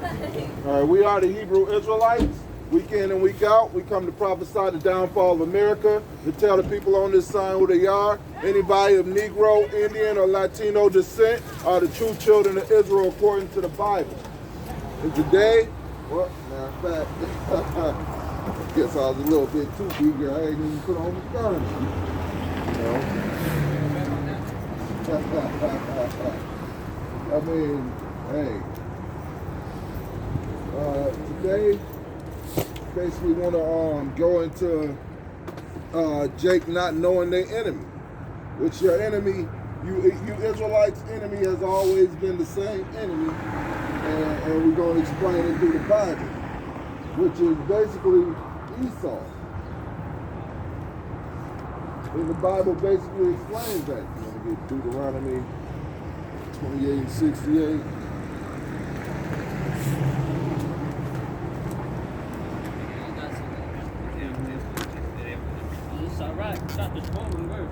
All right, we are the Hebrew Israelites. Week in and week out, we come to prophesy the downfall of America, to tell the people on this sign who they are. Anybody of Negro, Indian, or Latino descent are the true children of Israel according to the Bible. And today, well, matter of fact, I guess I was a little bit too eager. I ain't even put on the furniture. You know? I mean, hey. Today, basically want to go into Jake not knowing their enemy, which your enemy, you Israelites' enemy has always been the same enemy, and we're going to explain it through the Bible, which is basically Esau. And the Bible basically explains that. You want to get Deuteronomy 28 and 68. Chapter 12 and verse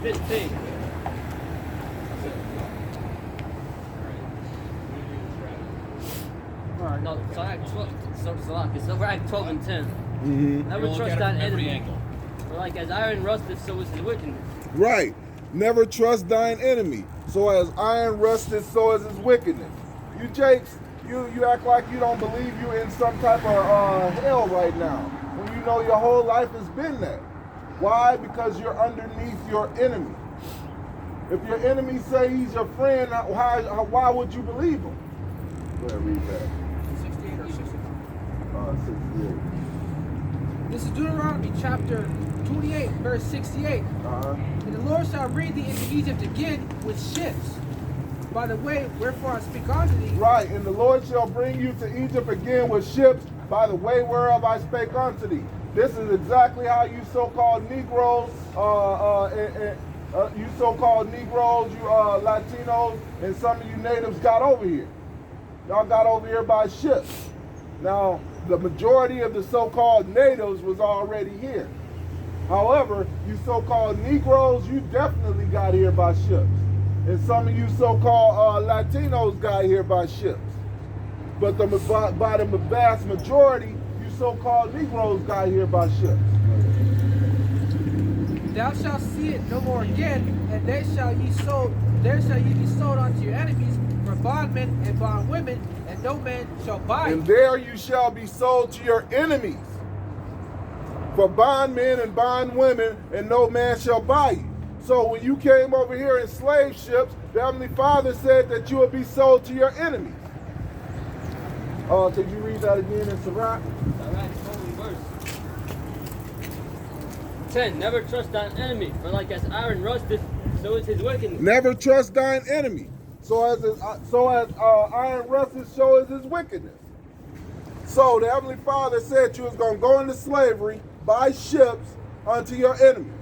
15. No, so Act 12, it's over Act 12 and 10. Mm-hmm. Never trust thine enemy. For like as iron rusteth, so is his wickedness. Right. Never trust thine enemy. So as iron rusteth, so is his wickedness. You Jakes, you act like you don't believe you're in some type of hell right now, when you know your whole life has been that. Why? Because you're underneath your enemy. If your enemy say he's your friend, why would you believe him? Go ahead, read that. 68 or 64? 68. This is Deuteronomy chapter 28, verse 68. And the Lord shall bring thee into Egypt again with ships. By the way, wherefore I speak unto thee. Right, and the Lord shall bring you to Egypt again with ships, by the way whereof I spake unto thee. This is exactly how you so-called Negroes, you so-called Negroes, you Latinos, and some of you natives got over here. Y'all got over here by ships. Now, the majority of the so-called natives was already here. However, you so-called Negroes, you definitely got here by ships. And some of you so-called Latinos got here by ships. But by the vast majority, you so-called Negroes got here by ships. Thou shalt see it no more again, and there shall ye be sold unto your enemies for bondmen and bondwomen, and no man shall buy you. And there you shall be sold to your enemies for bondmen and bondwomen, and no man shall buy you. So when you came over here in slave ships, the Heavenly Father said that you would be sold to your enemies. Could you read that again in Sirach? Sirach 12 verse 10. Never trust thine enemy, for like as iron rusteth, so is his wickedness. Never trust thine enemy. So as iron rusteth, so is his wickedness. So the Heavenly Father said you was going to go into slavery by ships unto your enemies.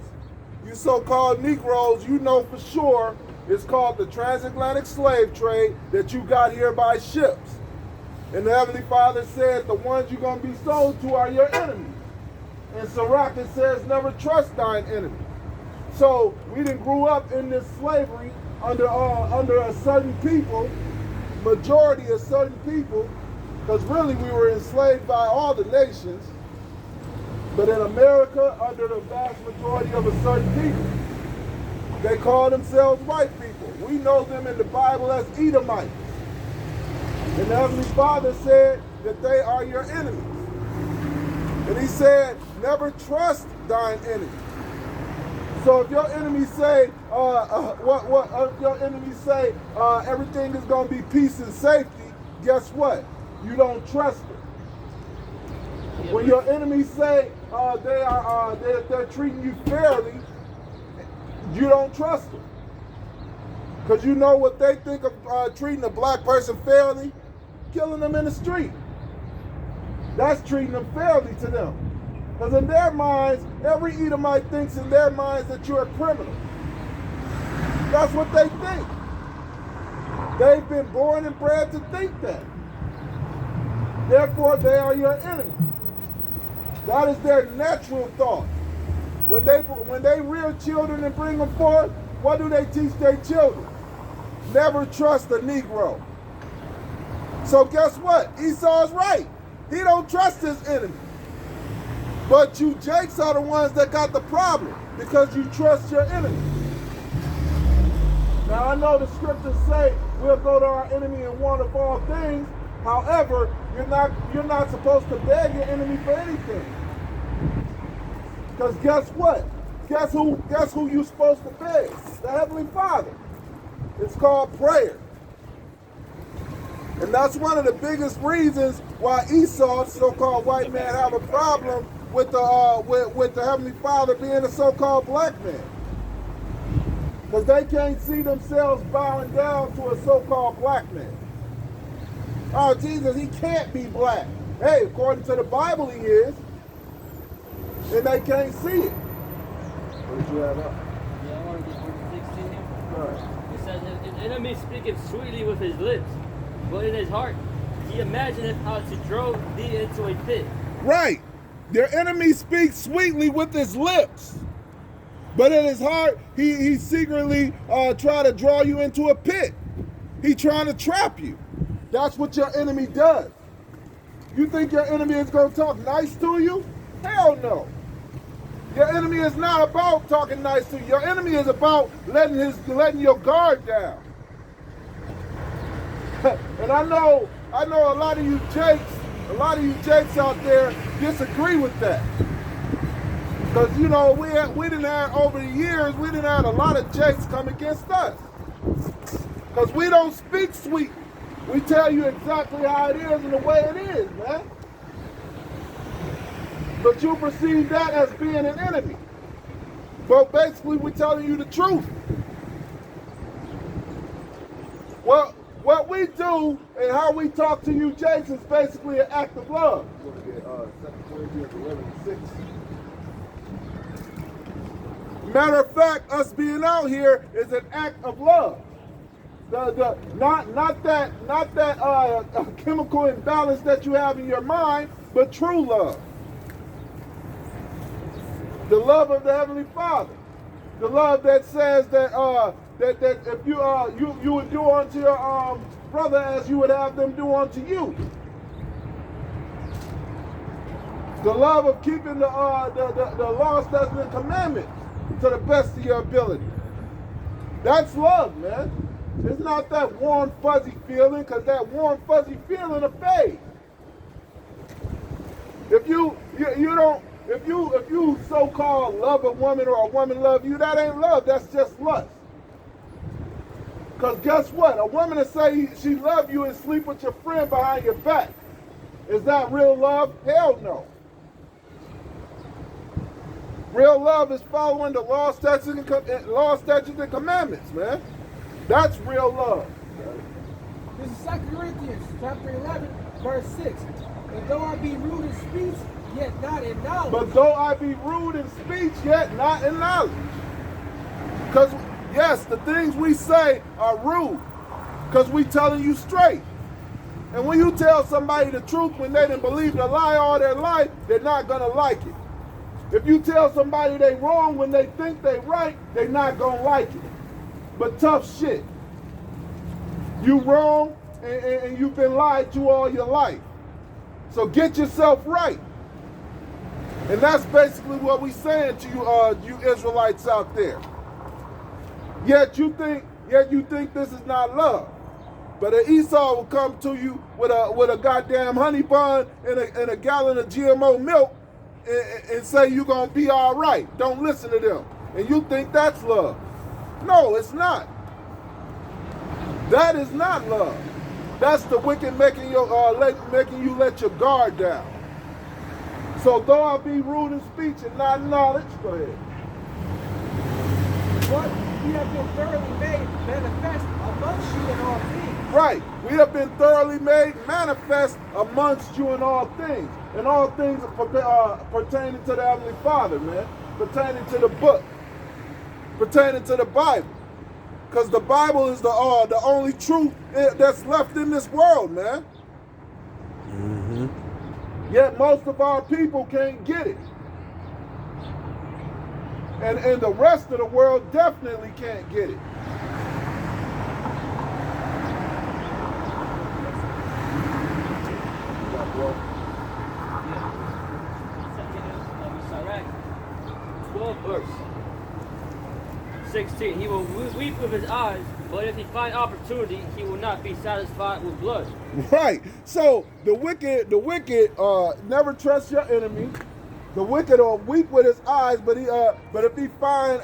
You so-called Negroes, you know for sure it's called the transatlantic slave trade that you got here by ships. And the Heavenly Father said the ones you're going to be sold to are your enemies. And Sirach, it says never trust thine enemy. So we didn't grew up in this slavery under a certain people, majority of certain people, because really we were enslaved by all the nations. But in America, under the vast majority of a certain people, they call themselves white people. We know them in the Bible as Edomites. And the Heavenly Father said that they are your enemies. And he said, never trust thine enemy. So if your enemies say, if your enemies say everything is going to be peace and safety, guess what? You don't trust it. When your enemies say they're treating you fairly, you don't trust them. Because you know what they think of treating a black person fairly? Killing them in the street. That's treating them fairly to them. Because in their minds, every Edomite thinks in their minds that you're a criminal. That's what they think. They've been born and bred to think that. Therefore, they are your enemy. That is their natural thought. When they rear children and bring them forth, what do they teach their children? never trust a Negro. So guess what? Esau's right. He don't trust his enemy. But you Jakes are the ones that got the problem because you trust your enemy. Now I know the scriptures say we'll go to our enemy and want of all things. However, you're not supposed to beg your enemy for anything. Because guess what? Guess who you're supposed to beg? The Heavenly Father. It's called prayer. And that's one of the biggest reasons why Esau, the so-called white man, have a problem with the Heavenly Father being a so-called black man. Because they can't see themselves bowing down to a so-called black man. Oh, Jesus, he can't be black. Hey, according to the Bible, he is. And they can't see it. What did you have up? Yeah, I want to get verse 16 here. Right. It says, his enemy speaketh sweetly with his lips, but in his heart he imagineth how to throw thee into a pit. Right. Their enemy speaks sweetly with his lips. But in his heart, he secretly try to draw you into a pit. He trying to trap you. That's what your enemy does. You think your enemy is going to talk nice to you? Hell no. Your enemy is not about talking nice to you. Your enemy is about letting your guard down. And I know a lot of you Jakes out there disagree with that. Because, you know, we didn't have, over the years, we didn't have a lot of Jakes come against us. Because we don't speak sweet. We tell you exactly how it is and the way it is, man. But you perceive that as being an enemy. But basically, we're telling you the truth. Well, what we do and how we talk to you Jakes is basically an act of love. Look at 2 Corinthians 11:6. Matter of fact, us being out here is an act of love. Not that chemical imbalance that you have in your mind, but true love. The love of the Heavenly Father. The love that says that if you would do unto your brother as you would have them do unto you. The love of keeping the law, statutes, and commandments to the best of your ability. That's love, man. It's not that warm, fuzzy feeling, because that warm, fuzzy feeling will fade. If you so-called love a woman or a woman love you, that ain't love, that's just lust. Because guess what? A woman will say she love you and sleep with your friend behind your back. Is that real love? Hell no. Real love is following the law, statutes, and commandments, man. That's real love. This is 2 Corinthians chapter 11, verse 6. And though I be rude in speech, yet not in knowledge. But though I be rude in speech, yet not in knowledge. Because, yes, the things we say are rude. Because we telling you straight. And when you tell somebody the truth when they didn't believe the lie all their life, they're not going to like it. If you tell somebody they wrong when they think they right, they're not going to like it. But tough shit. You wrong and you've been lied to all your life. So get yourself right. And that's basically what we saying to you, you Israelites out there. Yet you think this is not love. But an Esau will come to you with a goddamn honey bun and a gallon of GMO milk and say you're gonna be all right. Don't listen to them. And you think that's love. No, it's not. That is not love. That's the wicked making you let your guard down. So though I be rude in speech and not in knowledge, go ahead. But we have been thoroughly made manifest amongst you in all things. Right. We have been thoroughly made manifest amongst you in all things. And all things pertaining to the Heavenly Father, man. Pertaining to the book. Pertaining to the Bible. Because the Bible is the only truth that's left in this world, man. Mm-hmm. Yet most of our people can't get it. And the rest of the world definitely can't get it. 16, he will weep with his eyes, but if he find opportunity, he will not be satisfied with blood. Right. So the wicked never trust your enemy. The wicked will weep with his eyes, but if he finds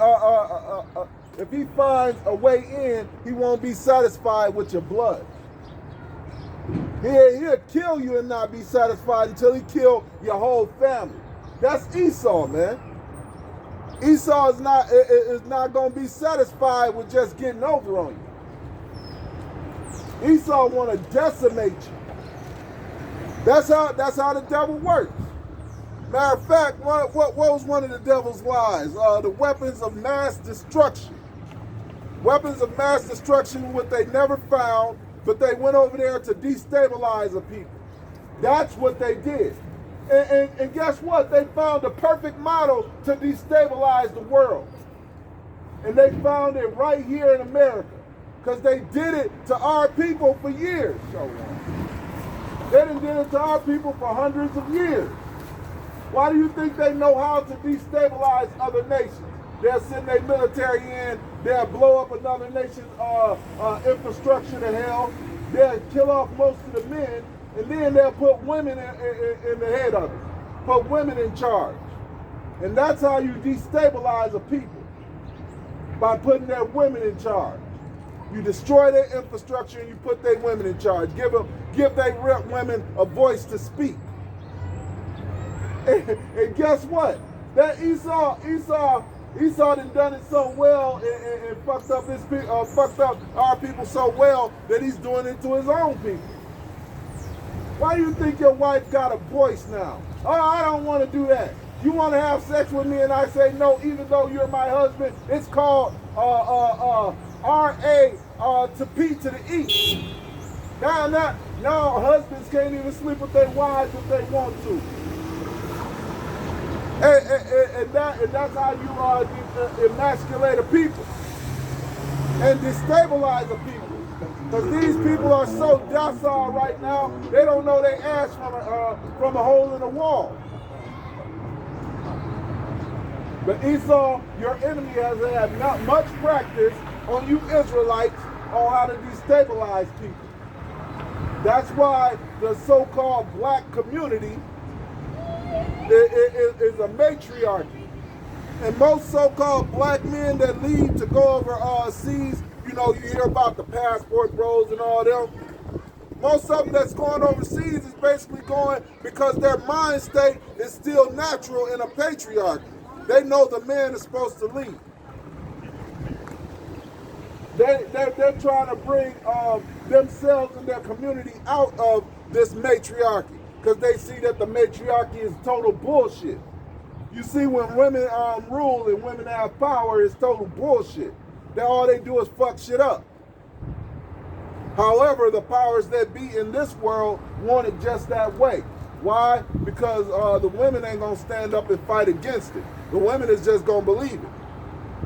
a way in, he won't be satisfied with your blood. He'll kill you and not be satisfied until he kill your whole family. That's Esau, man. Esau is not going to be satisfied with just getting over on you. Esau want to decimate you. That's how the devil works. Matter of fact, what was one of the devil's lies? The weapons of mass destruction. Weapons of mass destruction, what they never found, but they went over there to destabilize the people. That's what they did. And guess what? They found the perfect model to destabilize the world. And they found it right here in America. Because they did it to our people for years. They done did it to our people for hundreds of years. Why do you think they know how to destabilize other nations? They'll send their military in, they'll blow up another nation's infrastructure to hell, they'll kill off most of the men, and then they'll put women in the head of it, put women in charge. And that's how you destabilize a people, by putting their women in charge. You destroy their infrastructure and you put their women in charge. Give their women a voice to speak. And guess what? That Esau done it so well and fucked up our people so well that he's doing it to his own people. Why do you think your wife got a voice now? Oh, I don't want to do that. You want to have sex with me and I say no, even though you're my husband? It's called R-A to P to the E. Now husbands can't even sleep with their wives if they want to. And that's how you emasculate a people and destabilize a people. Because these people are so docile right now, they don't know they ass from a hole in the wall. But Esau, your enemy, has had not much practice on you Israelites on how to destabilize people. That's why the so-called black community is a matriarchy. And most so-called black men that leave to go over seas, you hear about the passport bros and all them. Most of them that's going overseas is basically going because their mind state is still natural in a patriarchy. They know the man is supposed to lead. They're trying to bring themselves and their community out of this matriarchy because they see that the matriarchy is total bullshit. You see, when women rule and women have power, it's total bullshit. All they do is fuck shit up. However, the powers that be in this world want it just that way. Why? Because the women ain't going to stand up and fight against it. The women is just going to believe it.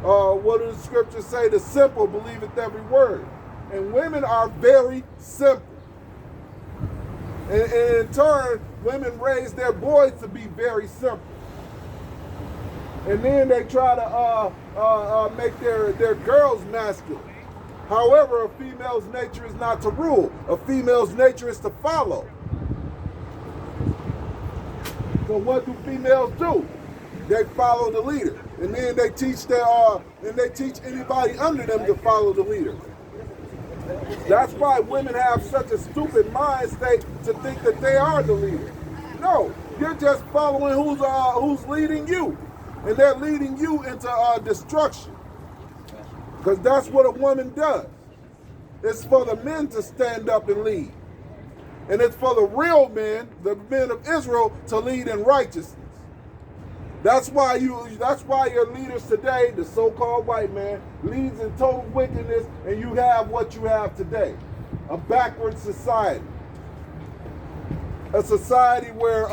What do the scriptures say? The simple believeth every word. And women are very simple. And in turn, women raise their boys to be very simple. And then they try to make their girls masculine. However, a female's nature is not to rule. A female's nature is to follow. So what do females do? They follow the leader. And then they teach anybody under them to follow the leader. That's why women have such a stupid mind state to think that they are the leader. No, you're just following who's leading you. And they're leading you into destruction. Because that's what a woman does. It's for the men to stand up and lead. And it's for the real men, the men of Israel, to lead in righteousness. That's why your leaders today, the so-called white man, leads in total wickedness, and you have what you have today. A backward society. A society where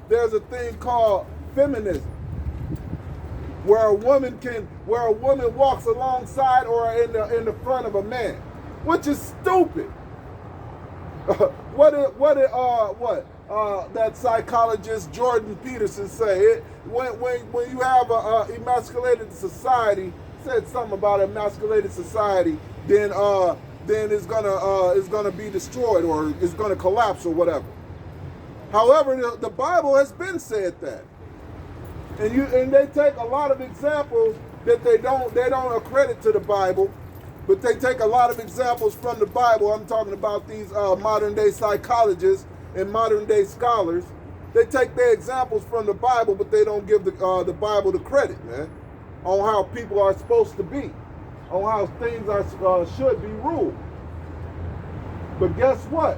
there's a thing called feminism. Where a woman walks alongside or in the front of a man, which is stupid. What that psychologist Jordan Peterson say? When you have a emasculated society, said something about emasculated society, then it's gonna be destroyed or it's gonna collapse or whatever. However, the Bible has been said that, and they take a lot of examples that they don't accredit to the Bible, but they take a lot of examples from the Bible. I'm talking about these modern day psychologists and modern day scholars. They take their examples from the Bible, but they don't give the Bible the credit, man, on how people are supposed to be, on how things are should be ruled. But guess what?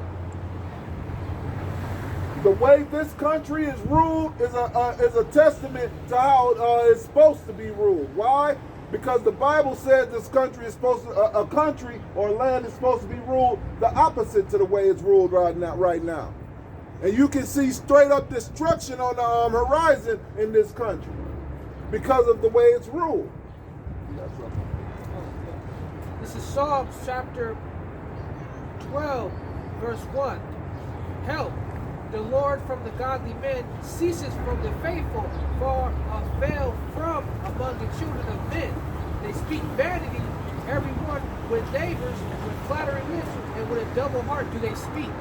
The way this country is ruled is a testament to how it's supposed to be ruled. Why? Because the Bible says this country is supposed to, a country or land is supposed to be ruled the opposite to the way it's ruled right now. And you can see straight up destruction on the horizon in this country because of the way it's ruled. This is Psalms chapter 12, verse 1. Help! The Lord from the godly men ceases from the faithful, for a veil from among the children of men. They speak vanity, everyone with neighbors, with flattering lips, and with a double heart do they speak.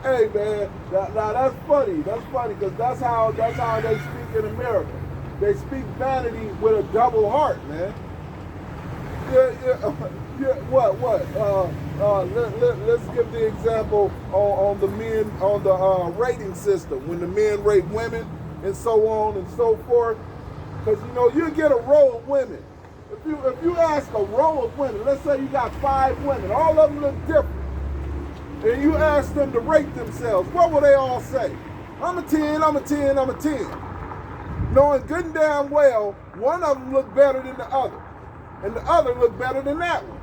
Hey man, now that's funny. That's funny because that's how they speak in America. They speak vanity with a double heart, man. Yeah, what? Let's give the example on the men, on the rating system, when the men rate women and so on and so forth. Because you get a row of women. If you ask a row of women, let's say you got 5 women, all of them look different, and you ask them to rate themselves, what will they all say? I'm a 10, I'm a 10, I'm a 10. Knowing good and damn well, one of them look better than the other, and the other look better than that one.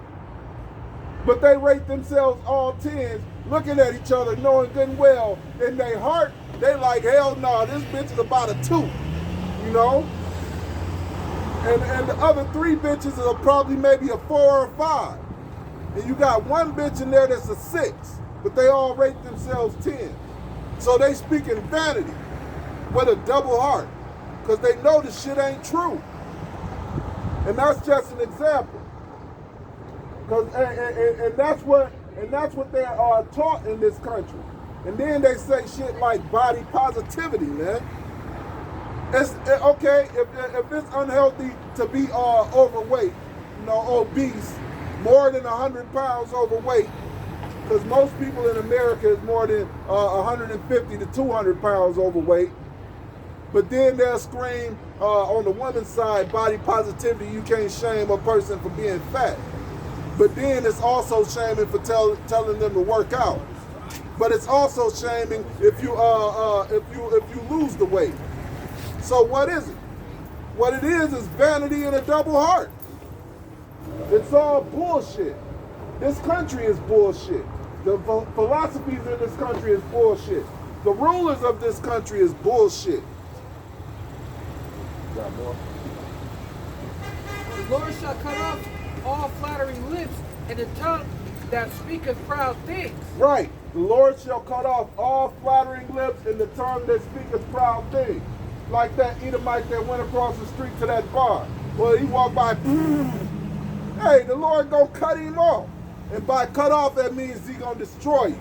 But they rate themselves all 10s, looking at each other, knowing good and well, in their heart, they like, hell no, this bitch is about a 2, And the other 3 bitches are probably maybe a 4 or 5. And you got one bitch in there that's a 6, but they all rate themselves 10. So they speak in vanity with a double heart, because they know the shit ain't true. And that's just an example. And that's what they are taught in this country. And then they say shit like body positivity, man. It's okay if it's unhealthy to be overweight, obese, more than 100 pounds overweight, because most people in America is more than 150 to 200 pounds overweight. But then they'll scream on the woman's side, body positivity, you can't shame a person for being fat. But then it's also shaming for telling them to work out. But it's also shaming if you lose the weight. So what is it? What it is vanity and a double heart. It's all bullshit. This country is bullshit. The philosophies in this country is bullshit. The rulers of this country is bullshit. Got more? The Lord shall cut off all flattering lips and the tongue that speaketh proud things. Right. The Lord shall cut off all flattering lips and the tongue that speaketh proud things. Like that Edomite that went across the street to that bar. Well, he walked by, hey, the Lord gonna cut him off. And by cut off, that means he's gonna destroy you.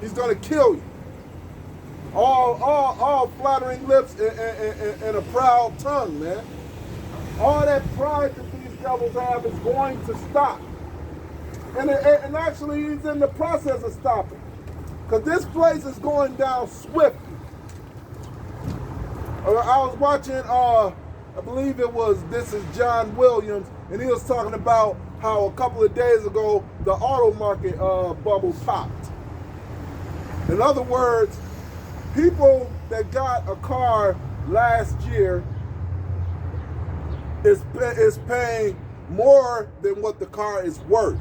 He's gonna kill you. All flattering lips and a proud tongue, man. All that pride that these devils have is going to stop. And actually, he's in the process of stopping. Because this place is going down swiftly. I was watching, I believe this is John Williams, and he was talking about how a couple of days ago, the auto market bubble popped. In other words, people that got a car last year is paying more than what the car is worth.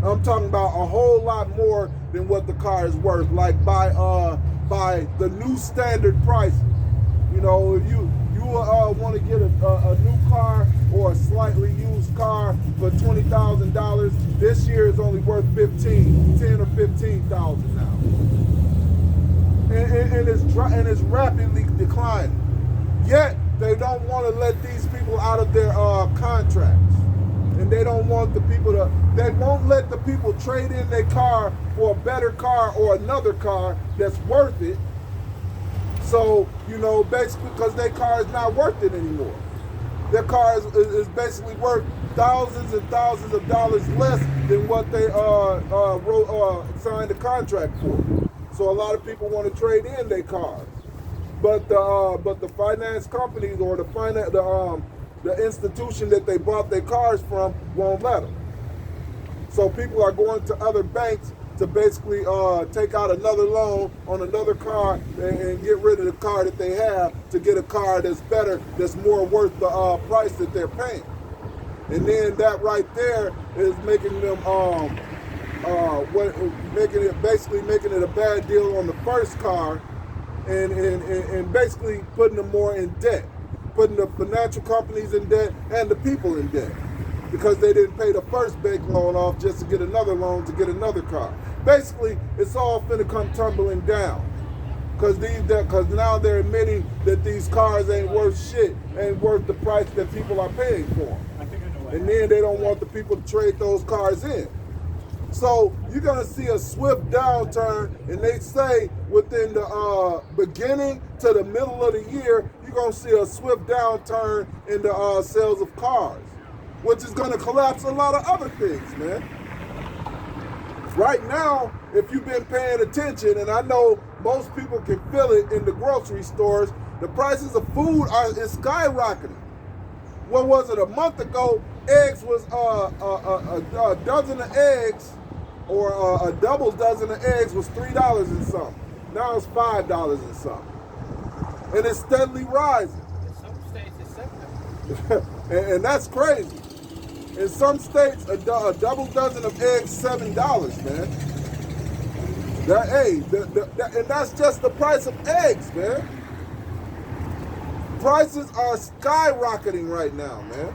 I'm talking about a whole lot more than what the car is worth, like by the new standard prices. If you want to get a new car or a slightly used car for $20,000, this year is only worth $10,000 or $15,000 now, and it's rapidly declining. Yet they don't want to let these people out of their contracts, and they don't want the people to. They won't let the people trade in their car for a better car or another car that's worth it. So, you know, basically because their car is not worth it anymore. Their car is basically worth thousands and thousands of dollars less than what they signed a contract for. So a lot of people want to trade in their cars, but the finance companies or the institution that they bought their cars from won't let them. So people are going to other banks to basically take out another loan on another car and get rid of the car that they have to get a car that's better, that's more worth the price that they're paying. And then that right there is making them making it a bad deal on the first car, and basically putting them more in debt, putting the financial companies in debt and the people in debt, because they didn't pay the first bank loan off just to get another loan to get another car. Basically, it's all finna come tumbling down, because now they're admitting that these cars ain't worth shit, ain't worth the price that people are paying for them. And then they don't want the people to trade those cars in. So you're gonna see a swift downturn, and they say within the beginning to the middle of the year, you're gonna see a swift downturn in the sales of cars, which is gonna collapse a lot of other things, man. Right now, if you've been paying attention, and I know most people can feel it in the grocery stores, the prices of food is skyrocketing. What was it, a month ago? Eggs was a dozen of eggs, or a double dozen of eggs was $3 and something. Now it's $5 and something, and it's steadily rising. In some states, it's $7. and that's crazy. In some states, a double dozen of eggs $7, man. And that's just the price of eggs, man. Prices are skyrocketing right now, man.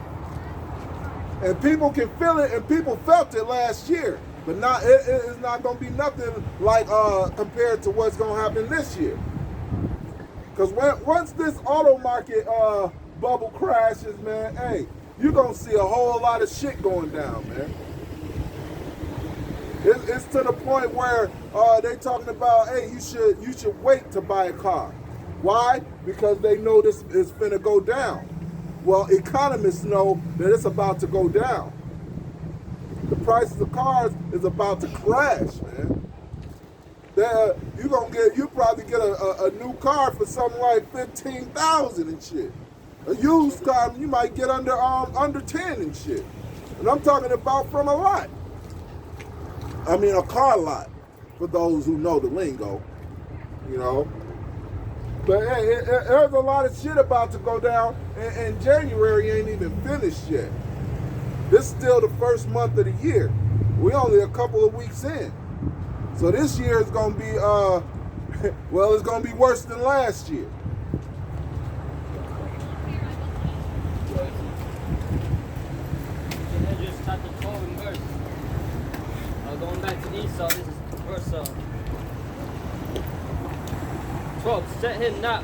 And people can feel it, and people felt it last year. But now it's not going to be nothing like compared to what's going to happen this year. Because once this auto market bubble crashes, man, hey, you're going to see a whole lot of shit going down, man. It's to the point where they talking about, hey, you should wait to buy a car. Why? Because they know this is finna go down. Well, economists know that it's about to go down. The prices of cars is about to crash, man. You probably get a new car for something like $15,000 and shit. A used car you might get under 10 and shit. And I'm talking about from a lot. I mean a car lot, for those who know the lingo, you know. But hey, there's a lot of shit about to go down, and January ain't even finished yet. This is still the first month of the year. We only a couple of weeks in. So this year is gonna be well, it's gonna be worse than last year. Just chapter 12 and verse. Going back to Esau, this is verse 12. Set him not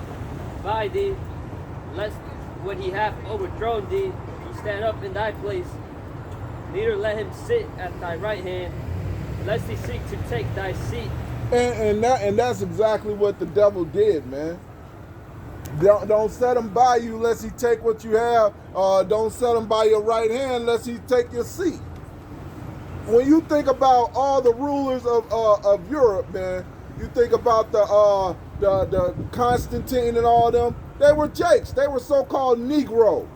by thee, lest when he hath overthrown thee, he stand up in thy place. Neither let him sit at thy right hand, lest he seek to take thy seat. And that's exactly what the devil did, man. Don't set him by you lest he take what you have. Don't set him by your right hand lest he take your seat. When you think about all the rulers of Europe, man, you think about the Constantine and all them. They were jakes. They were so-called Negroes.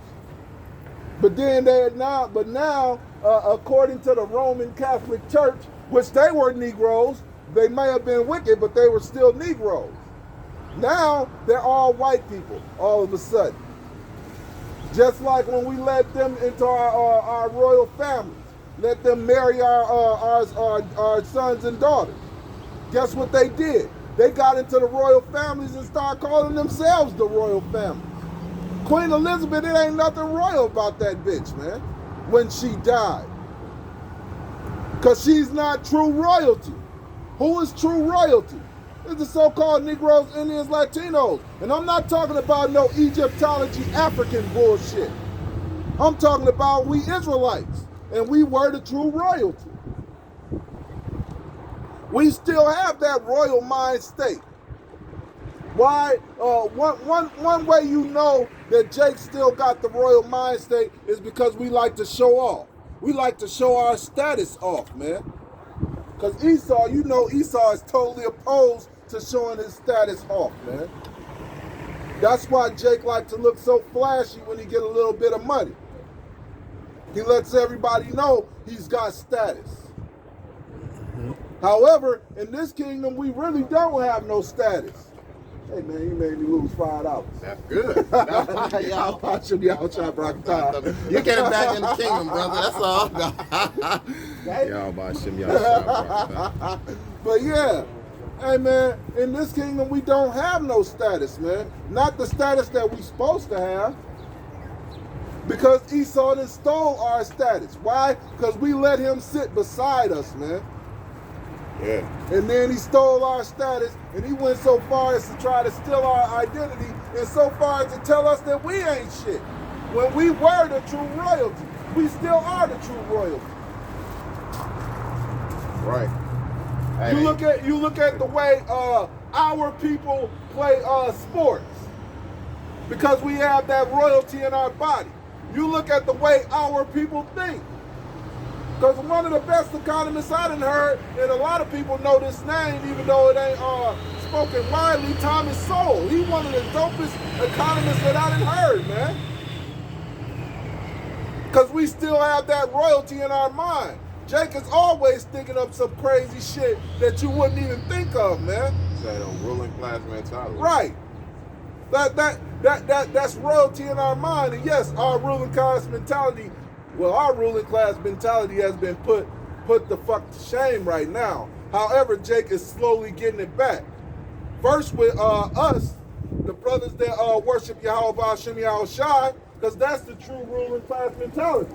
But now, according to the Roman Catholic Church, which they were Negroes, they may have been wicked, but they were still Negroes. Now they're all white people. All of a sudden, just like when we let them into our royal families. Let them marry our sons and daughters. Guess what they did? They got into the royal families and started calling themselves the royal family. Queen Elizabeth, it ain't nothing royal about that bitch, man, when she died. Because she's not true royalty. Who is true royalty? It's the so-called Negroes, Indians, Latinos. And I'm not talking about no Egyptology, African bullshit. I'm talking about we Israelites. And we were the true royalty. We still have that royal mind state. Why? One way you know that Jake still got the royal mind state is because we like to show off. We like to show our status off, man. Because Esau, you know Esau is totally opposed to showing his status off, man. That's why Jake likes to look so flashy when he get a little bit of money. He lets everybody know he's got status. However, in this kingdom, we really don't have no status. Hey man, you made me lose $5. That's good. Y'all watching y'all try rock time. You get it back in the kingdom, brother. That's all. Y'all about shim y'all shop. But yeah, hey man, in this kingdom we don't have no status, man. Not the status that we supposed to have. Because Esau done stole our status. Why? Because we let him sit beside us, man. Yeah. And then he stole our status, and he went so far as to try to steal our identity, and so far as to tell us that we ain't shit. When we were the true royalty, we still are the true royalty. Right. Hey. You look at the way our people play sports, because we have that royalty in our body. You look at the way our people think. Because one of the best economists I done heard, and a lot of people know this name, even though it ain't spoken widely, Thomas Sowell. He one of the dopest economists that I done heard, man. Because we still have that royalty in our mind. Jake is always thinking up some crazy shit that you wouldn't even think of, man. That ruling class mentality. Right. That's royalty in our mind. And yes, our ruling class mentality. Well, our ruling class mentality has been put the fuck to shame right now. However, Jake is slowly getting it back. First with us, the brothers that worship Yahweh Hashem Yahushai, because that's the true ruling class mentality.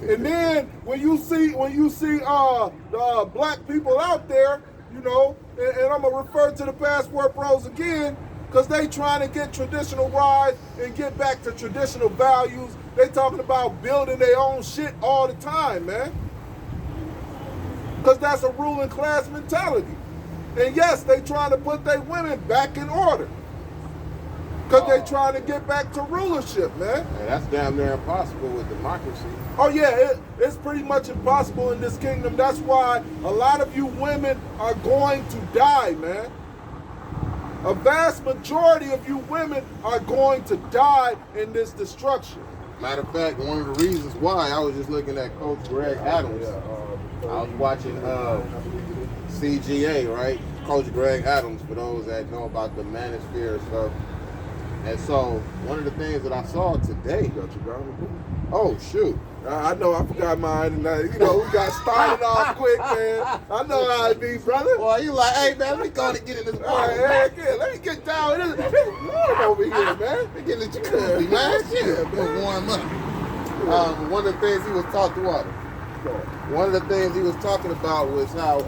And then when you see the black people out there, you know, and I'm gonna refer to the passport bros again, because they trying to get traditional rights and get back to traditional values. They talking about building their own shit all the time, man. Because that's a ruling class mentality. And yes, they trying to put their women back in order. Because they trying to get back to rulership, man. And that's damn near impossible with democracy. Oh yeah, it's pretty much impossible in this kingdom. That's why a lot of you women are going to die, man. A vast majority of you women are going to die in this destruction. Matter of fact, one of the reasons why, I was just looking at Coach Greg Adams. I was watching CGA, right? Coach Greg Adams, for those that know about the manosphere stuff. And so, one of the things that I saw today. Oh, shoot. I know, I forgot mine, and you know, we got started off quick, man. I know how it be, brother. Well, you like, hey, man, let me go and get in this water. Hey, let me get down. It's warm over here, man. Let me get in the jacuzzi, man. Shit, man. Warm up. One of the things he was talking about, one of the things he was talking about was how,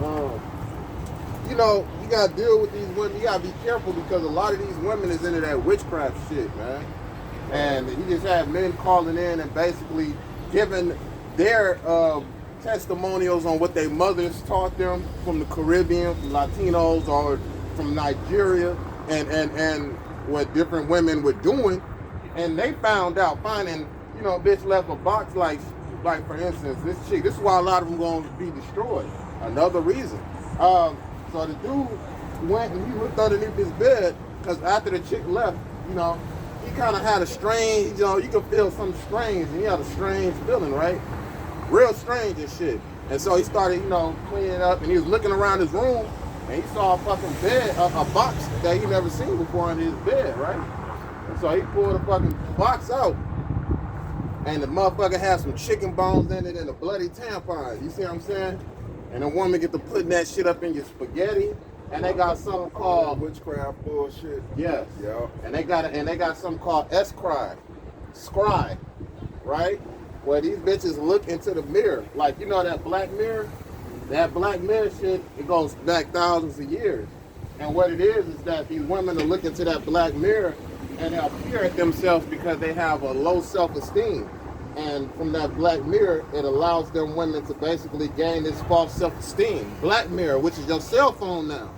you know, you got to deal with these women. You got to be careful because a lot of these women is into that witchcraft shit, man. And he just had men calling in and basically giving their testimonials on what their mothers taught them from the Caribbean, from Latinos, or from Nigeria, and what different women were doing. And they found out, finding, you know, bitch left a box like for instance, this chick. This is why a lot of them going to be destroyed. Another reason. So the dude went and he looked underneath his bed because after the chick left, you know, he kind of had a strange, you know, you could feel something strange, and he had a strange feeling, right? Real strange and shit. And so he started, you know, cleaning up, and he was looking around his room, and he saw a fucking bed, a box that he never seen before under his bed, right? And so he pulled the fucking box out, and the motherfucker had some chicken bones in it and a bloody tampon. You see what I'm saying? And the woman get to putting that shit up in your spaghetti. And they got something called witchcraft bullshit. Yes. Yeah. And they got something called scribe, right? Where these bitches look into the mirror, like you know that black mirror That Black Mirror shit, it goes back thousands of years. And what it is that these women are looking to that Black Mirror and they'll peer at themselves because they have a low self-esteem. And from that Black Mirror, it allows them women to basically gain this false self-esteem. Black Mirror, which is your cell phone now.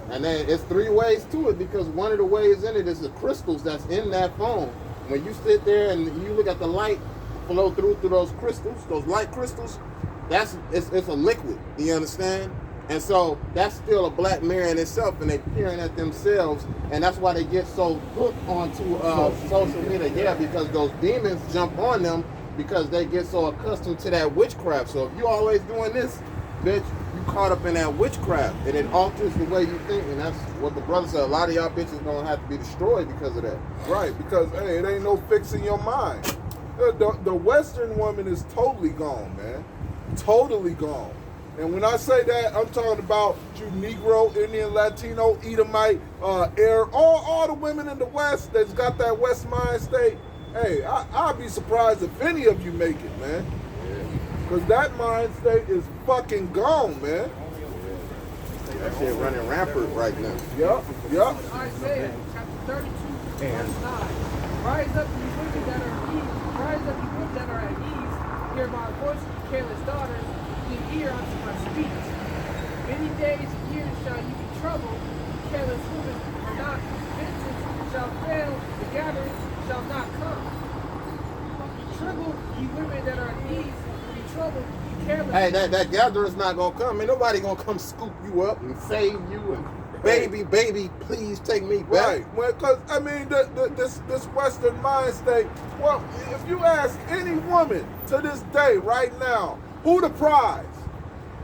And then it's 3 ways to it, because one of the ways in it is the crystals that's in that phone. When you sit there and you look at the light flow through those crystals, those light crystals, it's a liquid. You understand? And so that's still a Black Mirror in itself, and they're peering at themselves, and that's why they get so hooked onto social media. Yeah, because those demons jump on them because they get so accustomed to that witchcraft. So if you always doing this, bitch, you caught up in that witchcraft, and it alters the way you think, and that's what the brother said. A lot of y'all bitches gonna have to be destroyed because of that. Right, because hey, it ain't no fixing your mind. The Western woman is totally gone, man. Totally gone. And when I say that, I'm talking about you Negro, Indian, Latino, Edomite, Arab, all the women in the West that's got that West mind state. Hey, I'd be surprised if any of you make it, man. Because that mind state is fucking gone, man. That shit running rampant right now. Yup. Isaiah chapter 32, verse 9. Rise up, you women that are at ease. Rise up, you women that are at ease. Hear my voice, you careless daughters. Give ear unto my speech. Many days and years shall you be troubled. You careless women are not. Vengeance shall fail. The gathering shall not come. Be troubled, ye women that are at ease. Be troubled, ye careless. Hey, that gathering's not gonna come. Ain't nobody gonna come scoop you up and save you and baby, please take me back. Right. Well, because I mean, this Western mind state. Well, if you ask any woman to this day, right now, who the prize?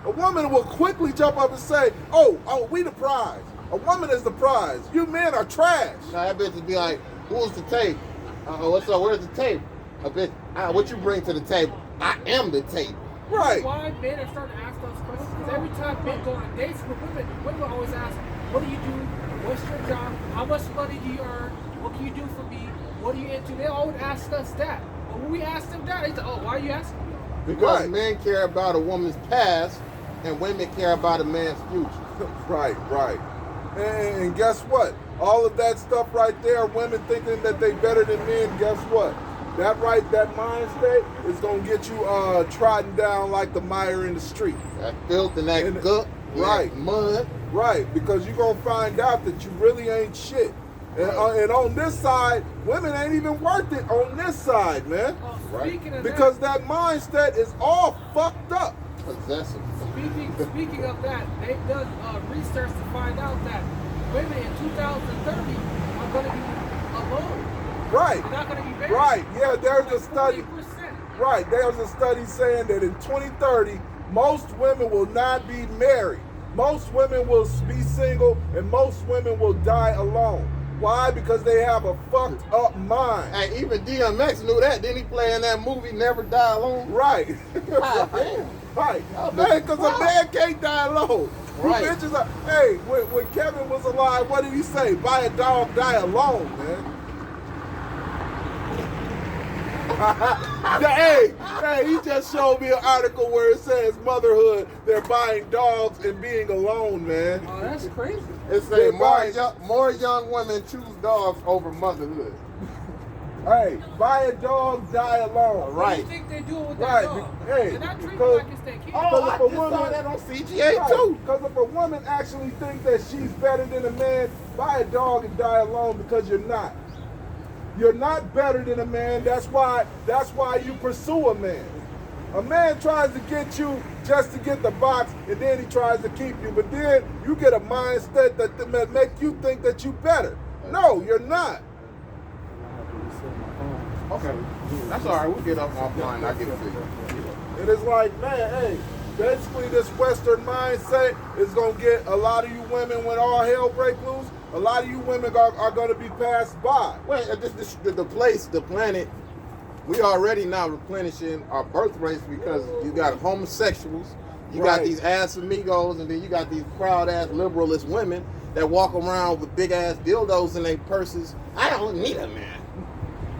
A woman will quickly jump up and say, "Oh, we the prize. A woman is the prize. You men are trash." Now that bitch would be like, "Who's the tape? What's up? Where's the tape?" A bitch, what you bring to the table? I am the tape. Right. Why men are starting to ask those questions? Because every time men go on dates with women always ask, "What do you do? What's your job? How much money do you earn? What can you do for me? What are you into?" They always ask us that. But when we ask them that, they say, "Oh, why are you asking me?" Because Right. men care about a woman's past and women care about a man's future. Right. And guess what? All of that stuff right there, women thinking that they better than men, guess what? That mind state is going to get you trodden down like the mire in the street. That filth and that guck, right. that mud. Right, because you're going to find out that you really ain't shit. And on this side, women ain't even worth it on this side, man. Speaking of Because that mindset is all fucked up. Possessive. Speaking of that, they've done research to find out that women in 2030 are going to be alone. Right. They're not going to be married. Right. Yeah, there's a study. 40%. Right. There's a study saying that in 2030, most women will not be married. Most women will be single, and most women will die alone. Why? Because they have a fucked up mind. Hey, even DMX knew that. Didn't he play in that movie Never Die Alone? Right. God damn. Right. Oh, Man, because a man can't die alone. Right. You bitches are, hey, when Kevin was alive, what did he say? Buy a dog, die alone, man. Hey, he just showed me an article where it says motherhood, they're buying dogs and being alone, man. Oh, that's crazy. It They're says more young women choose dogs over motherhood. Hey, buy a dog, die alone. What Right. do you think they're doing with Right, that dog? hey, They're not treating because- it like it's their kid. Oh, I if a just saw woman- that on CGA too. Because if a woman actually thinks that she's better than a man, buy a dog and die alone, because you're not. You're not better than a man. That's why you pursue a man. A man tries to get you just to get the box, and then he tries to keep you. But then you get a mindset that make you think that you better. No, you're not. Okay. That's all right. We'll get up offline. I'll get it to you. It is like, man, hey, basically this Western mindset is going to get a lot of you women, when all hell break loose, a lot of you women are going to be passed by. Wait, the place, the planet, we already now replenishing our birth rates because you got homosexuals, you got Right. these ass amigos, and then you got these proud ass liberalist women that walk around with big ass dildos in their purses. I don't need a man.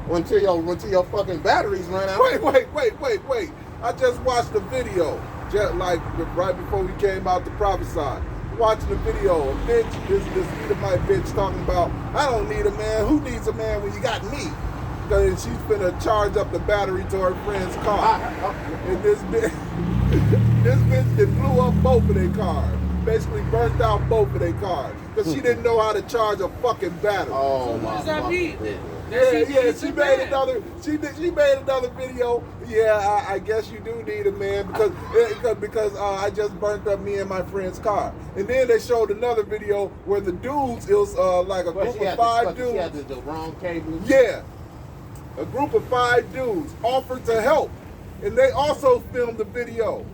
Until your fucking batteries run out. Wait. I just watched a video. just like right before we came out to prophesy. Watching the video, a bitch, this Edomite bitch talking about, I don't need a man. Who needs a man when you got me? Because she's finna charge up the battery to her friend's car. And this bitch that blew up both of their cars. Basically burnt out both of their cars. Because she didn't know how to charge a fucking battery. Oh, What my does that mean? Yeah, she made another video. Yeah, I guess you do need a man because I just burnt up me and my friend's car. And then they showed another video where the dudes, it was like a group of 5 dudes. She had the wrong cable. Yeah, a group of 5 dudes offered to help, and they also filmed the video.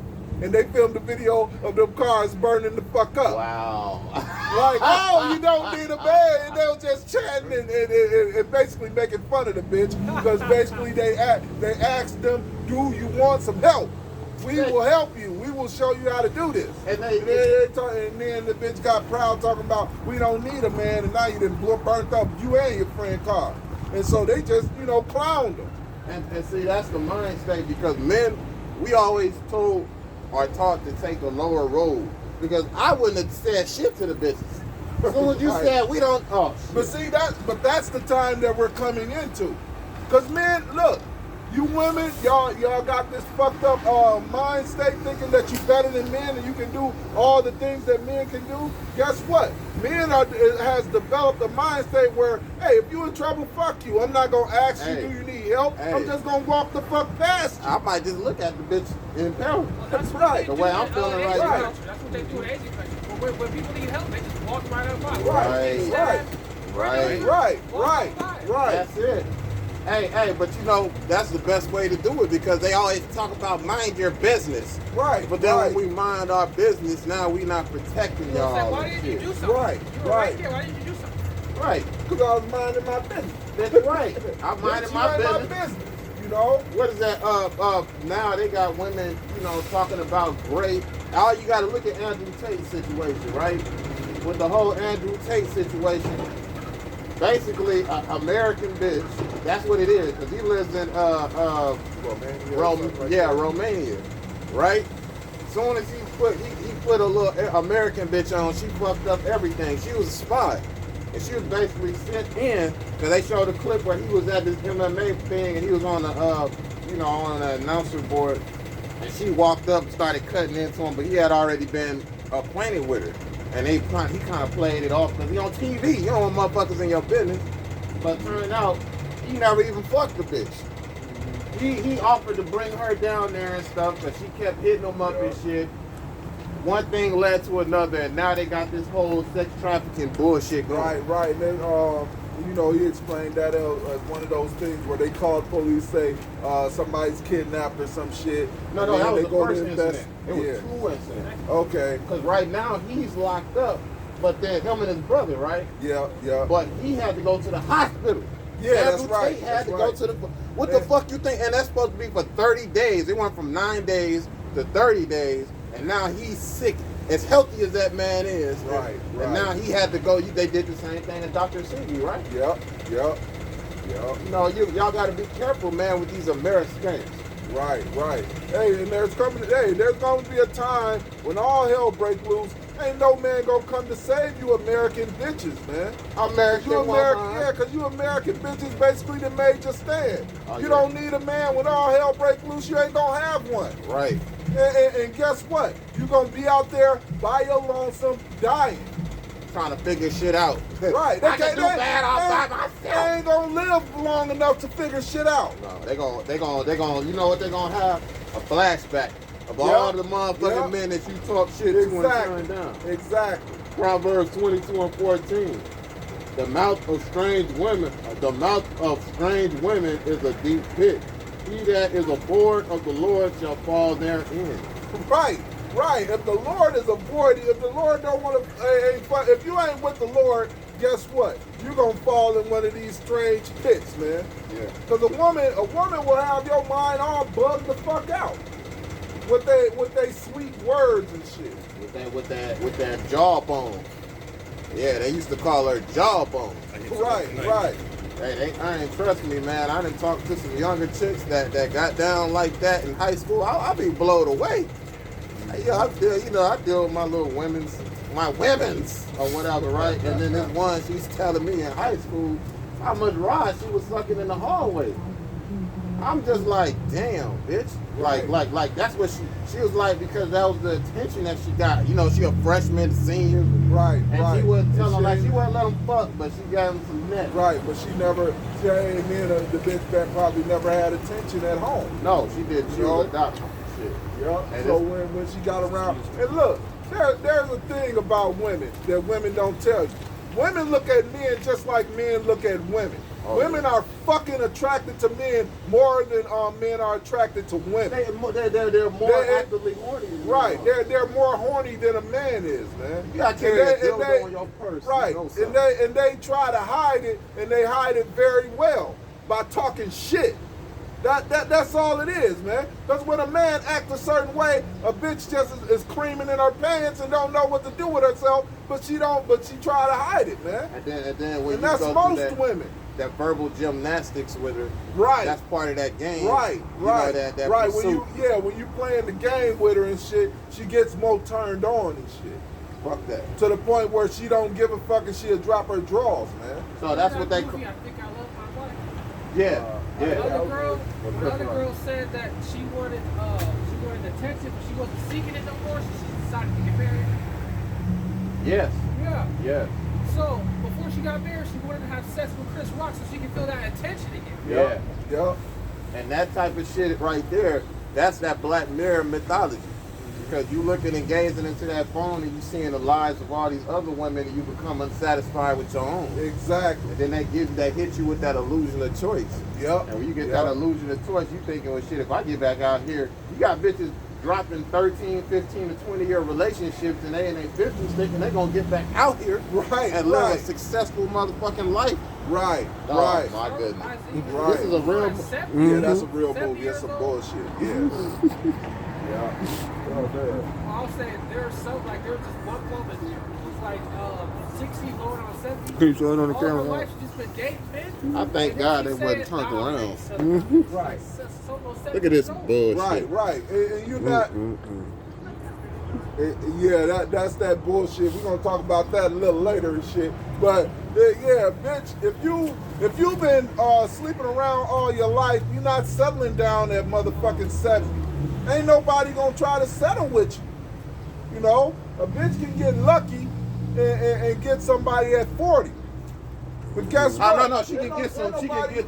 And they filmed the video of them cars burning the fuck up. Wow. Like, oh, you don't need a man. And they were just chatting and basically making fun of the bitch. Because basically they asked them, do you want some help? We will help you. We will show you how to do this. And then the bitch got proud talking about, we don't need a man. And now you done burnt up you and your friend car. And so they just, clowned them. And see, that's the mind state because men, we always are taught to take a lower road because I wouldn't have said shit to the bitches. As soon as you said we don't, But see that's the time that we're coming into. Cause men, look, you women, y'all got this fucked up mind state thinking that you're better than men and you can do all the things that men can do. Guess what? Men has developed a mind state where, hey, if you in trouble, fuck you. I'm not gonna ask you, do you need help? I'm just gonna walk the fuck past you. I might just look at the bitch in peril. Well, That's right. The way I'm feeling right now. That's what they do in Asian countries. When people need help, they just walk right up by. Right. That's it. Hey, but that's the best way to do it because they always talk about mind your business. Right. But then when we mind our business, now we not protecting y'all. Like, why didn't you do something? Right. You were right there. Why didn't you do something? Right. Because I was minding my business. That's right. I'm minding my business. What is that? Now they got women, talking about great. All you got to look at Andrew Tate's situation, right? With the whole Andrew Tate situation, basically, American bitch. That's what it is, because he lives in Romania, right? Soon as he put a little American bitch on, she fucked up everything. She was a spy. And she was basically sent in because they showed a clip where he was at this MMA thing and he was on the on the announcer board and she walked up and started cutting into him, but he had already been acquainted with her. And he kind of played it off because he on TV. You don't want motherfuckers in your business. But turned out he never even fucked the bitch. He offered to bring her down there and stuff, but she kept hitting him up and shit. One thing led to another, and now they got this whole sex trafficking bullshit going. Right. And then, he explained that as one of those things where they called police, say somebody's kidnapped or some shit. No, that was the first incident. It was 2 incidents. Okay. Because right now he's locked up, but then him and his brother, right? Yeah. But he had to go to the hospital. Yeah, that's right. He had to go to the. What the fuck you think? And that's supposed to be for 30 days. It went from 9 days to 30 days. And now he's sick, as healthy as that man is. Right. And now he had to go. They did the same thing to Dr. Siggy, right? Yep. Y'all got to be careful, man, with these Americans. Right. Hey, and there's going to be a time when all hell break loose. Ain't no man gonna come to save you, American bitches, man. Because you American bitches basically done made your stand. You don't need a man when all hell break loose. You ain't gonna have one. Right. And guess what? You gonna be out there by your lonesome, dying. Trying to figure shit out. Right. I can do bad all by myself. They ain't gonna live long enough to figure shit out. No, they gonna. You know what they gonna have? A flashback of all the motherfucking men that you talk shit to and turn down. Exactly. Proverbs 22:14. The mouth of strange women is a deep pit. He that is abhorred of the Lord shall fall therein. Right. If the Lord is avoiding, if the Lord don't want to, if you ain't with the Lord, guess what? You're gonna fall in one of these strange pits, man. Yeah. Because a woman will have your mind all bugged the fuck out with they sweet words and shit. With that jawbone. Yeah, they used to call her jawbone. Right. Hey, I ain't trust me, man. I done talked to some younger chicks that got down like that in high school. I'll be blown away. Yeah, I deal with my women's or whatever, right? And then this one, she's telling me in high school how much rod she was sucking in the hallway. I'm just like, damn, bitch. Like that's what she was like, because that was the attention that she got. You know, she a freshman, senior. Right, and right. she wouldn't tell them, like, she she wouldn't let them fuck, but she got them some neck. Right, but she ain't me and the bitch that probably never had attention at home. No, she didn't. She was adopted. Shit. Yeah. And So when she got around, and look, there's a thing about women that women don't tell you. Women look at men just like men look at women. Oh, women are fucking attracted to men more than men are attracted to women. They're more actively horny. Right, they're more horny than a man is, man. You gotta carry a dildo on your purse. Right, and they try to hide it, and they hide it very well by talking shit. That's all it is, man. Because when a man acts a certain way, a bitch just is creaming in her pants and don't know what to do with herself, but she try to hide it, man. And then when and you that's go most through women. That verbal gymnastics with her, right? That's part of that game, right? You know, that right. pursuit. When you playing the game with her and shit, she gets more turned on and shit. Fuck that. To the point where she don't give a fuck and she'll drop her drawers, man. So that's what they. Movie, I think I love my wife. Yeah. Another girl said that she wanted attention, but she wasn't seeking it no more, so she decided to get married. Yes. Yeah. Yes. So before she got married, she wanted to have sex with Chris Rock so she could feel that attention again. Yeah. Yeah. And that type of shit right there, that's that Black Mirror mythology. Because you looking and gazing into that phone and you seeing the lives of all these other women and you become unsatisfied with your own. Exactly. And then they hit you with that illusion of choice. Yep. And when you get that illusion of choice, you thinking, well, shit, if I get back out here, you got bitches dropping 13, 15 to 20-year relationships and they in their 50s thinking they're going to get back out here and live a successful motherfucking life. Right, oh, right. My goodness. Right. This is a real... Yeah, that's a real movie. That's some bullshit. Yeah. Yeah. Oh, well, I was saying there's just one woman who's like 60 going on 70. Keep showing on the all camera. her life she's just been dating men. I thank God they wasn't turned around. Right. Look at this bullshit. Right. And you're not... Yeah, that's that bullshit. We're gonna talk about that a little later and shit. But yeah, bitch, if you've been sleeping around all your life, you're not settling down at motherfucking 70. Ain't nobody gonna try to settle with you. You know, a bitch can get lucky and get somebody at 40. But guess what? No, she can get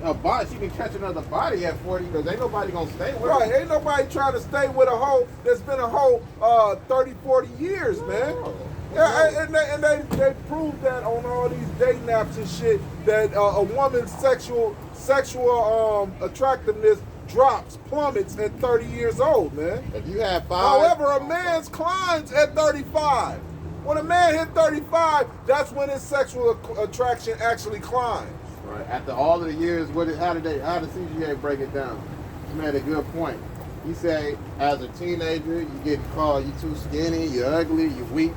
a body. She can catch another body at 40 because ain't nobody gonna stay with her. Right, ain't nobody trying to stay with a hoe that's been a hoe 30, 40 years, man. Yeah, and they proved that on all these dating apps and shit that a woman's sexual attractiveness plummets at 30 years old, man. If you have 5. However, a man's climbs at 35. When a man hit 35, that's when his sexual attraction actually climbs. Right. After all of the years, how did CGA break it down? He made a good point. He said, as a teenager, you get called you too skinny, you ugly, you weak,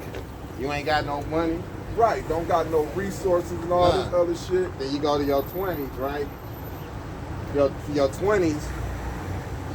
you ain't got no money. Right. Don't got no resources and all this other shit. Then you go to your 20s, right? Your 20s,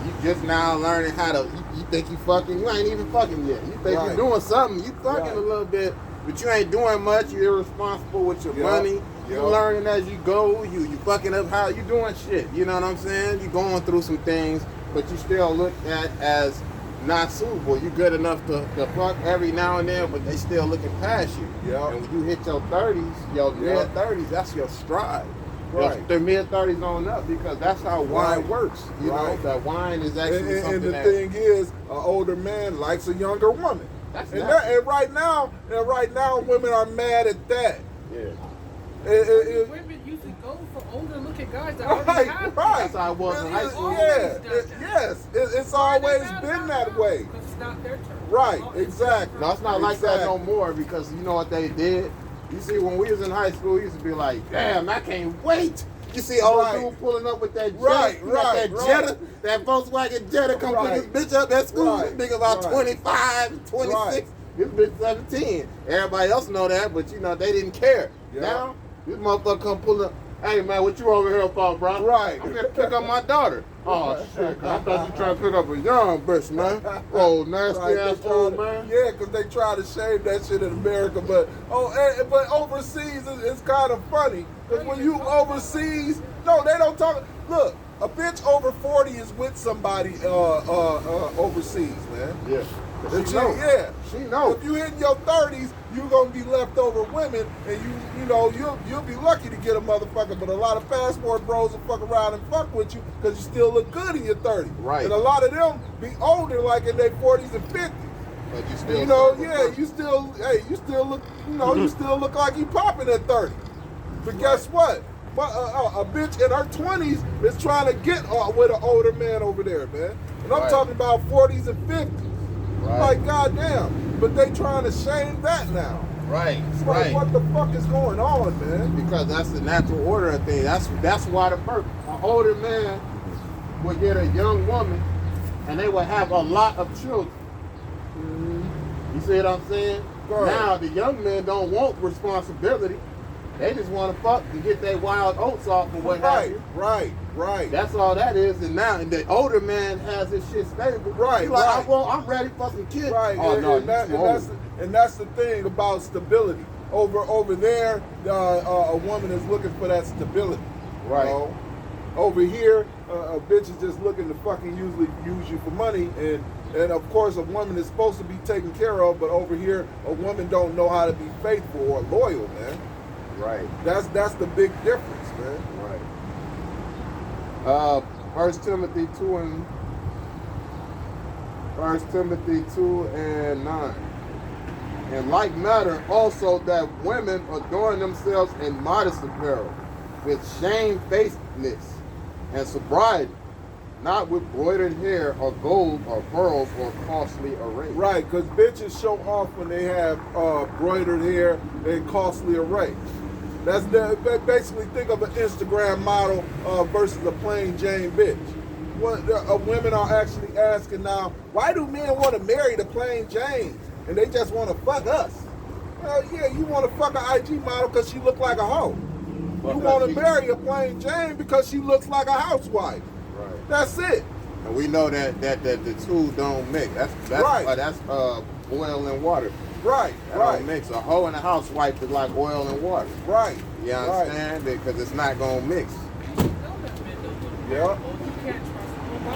you just now learning how to, you think you fucking, you ain't even fucking yet. You think you're doing something, you fucking a little bit, but you ain't doing much, you're irresponsible with your money. You learning as you go, you fucking up how you doing shit. You know what I'm saying? You going through some things, but you still looked at as not suitable. You good enough to fuck every now and then, but they still looking past you. Yeah. And when you hit your 30s, your mid-30s, that's your stride. Right. Their mid-30s on up, because that's how wine works. You know, that wine is actually something. And the thing is, an older man likes a younger woman. And right now, women are mad at that. Yeah. Women usually go for older looking guys that already have That's how it was in high school. It's always been that way. Because it's not their turn. Right, exactly. No, it's not like that no more, because you know what they did? You see, when we was in high school, we used to be like, damn, I can't wait. You see old dude pulling up with that Jetta, Jetta, that Volkswagen Jetta, come pick this bitch up at school. This nigga about 25, 26. This bitch 17. Everybody else know that, but you know, they didn't care. Now, this motherfucker come pull up. Hey man, what you over here for, bro? Right. I'm here to pick up my daughter. Oh shit, I thought you trying to pick up a young bitch, man. Oh, nasty Right, ass they old try to- man. Yeah, because they try to shave that shit in America, but overseas it's kind of funny. Because when you overseas, no, they don't talk. Look, a bitch over 40 is with somebody overseas, man. Yeah. If She know. Yeah. She know. If you hit your 30s, you're gonna be leftover women, and you'll be lucky to get a motherfucker. But a lot of passport bros will fuck around and fuck with you because you still look good in your 30s. Right. And a lot of them be older, like in their 40s and 50s. But you still You still look, you still look like you popping at 30. But guess what? A bitch in her 20s is trying to get with an older man over there, man. And I'm Right. talking about 40s and 50s. Right. Like, goddamn. But they trying to shame that now. Right, It's right. like, what the fuck is going on, man? Because that's the natural order of things. That's why an older man would get a young woman and they would have a lot of children. You see what I'm saying? Right. Now the young men don't want responsibility. They just want to fuck and get their wild oats off or what have you. Right. That's all that is. And now the older man has his shit stable. Right, He like, right. I'm ready for some kids. Right. Oh no, And that's the thing about stability. Over there, a woman is looking for that stability. Right. You know? Over here, a bitch is just looking to fucking usually use you for money, and of course a woman is supposed to be taken care of, but over here a woman don't know how to be faithful or loyal, man. Right. That's the big difference, man. Right. 1 Timothy 2 and 9. In like manner also that women adorn themselves in modest apparel, with shamefacedness and sobriety, not with broidered hair or gold or pearls or costly array. Right, because bitches show off when they have broidered hair and costly array. Basically think of an Instagram model versus a plain Jane bitch. Women are actually asking now, why do men want to marry the plain Janes and they just want to fuck us? Well, yeah, you want to fuck an IG model because she look like a hoe. You want to marry a plain Jane because she looks like a housewife. Right. That's it. And we know that the two don't mix. That's Right. That's oil and water. Right, That right, don't mix. A hoe and a housewife is like oil and water. right. You understand? Because it's not gonna mix. Yeah.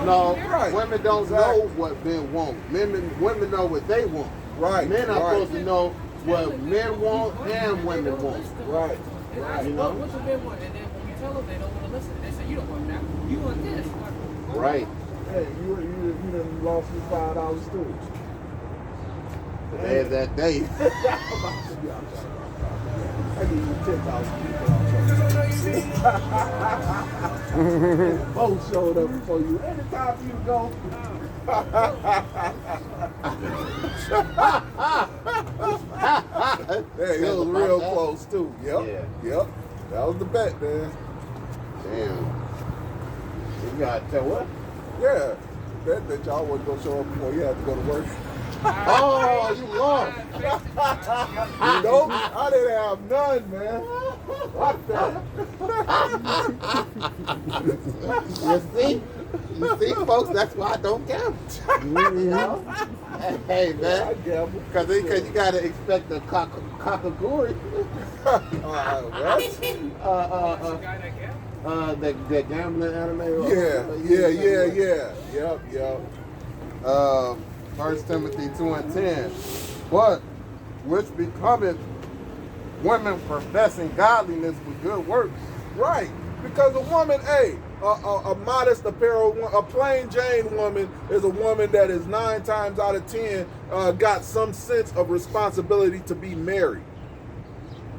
No, Right. women don't Exactly. know what men want. Women know what they want. Right. Men are right. supposed to know what men want and women want. Right. And ask You know? what the men want, and then when we tell them, they don't want to listen. They say, you don't want that. You want this. Like, Right. Hey, you done lost me $5 too. Today is that day. I give you $10,000. Both showed up before you. Anytime you go. Hey, it was real close too. Yep. Yeah. Yep. That was the bet, man. Damn. You gotta tell what? Yeah. Bet that y'all wasn't gonna show up before you had to go to work. Oh, you lost. Nope, I didn't have none, man. Fuck that. You see, folks, that's why I don't gamble. You know? Hey, Yeah, I man. gamble. Because you gotta expect the cockaguri. What? The gambling anime. Yeah. 1 Timothy 2 and 10. But which becometh women professing godliness with good works. Right. Because a woman, a modest apparel, a plain Jane woman is a woman that is 9 times out of 10 got some sense of responsibility to be married.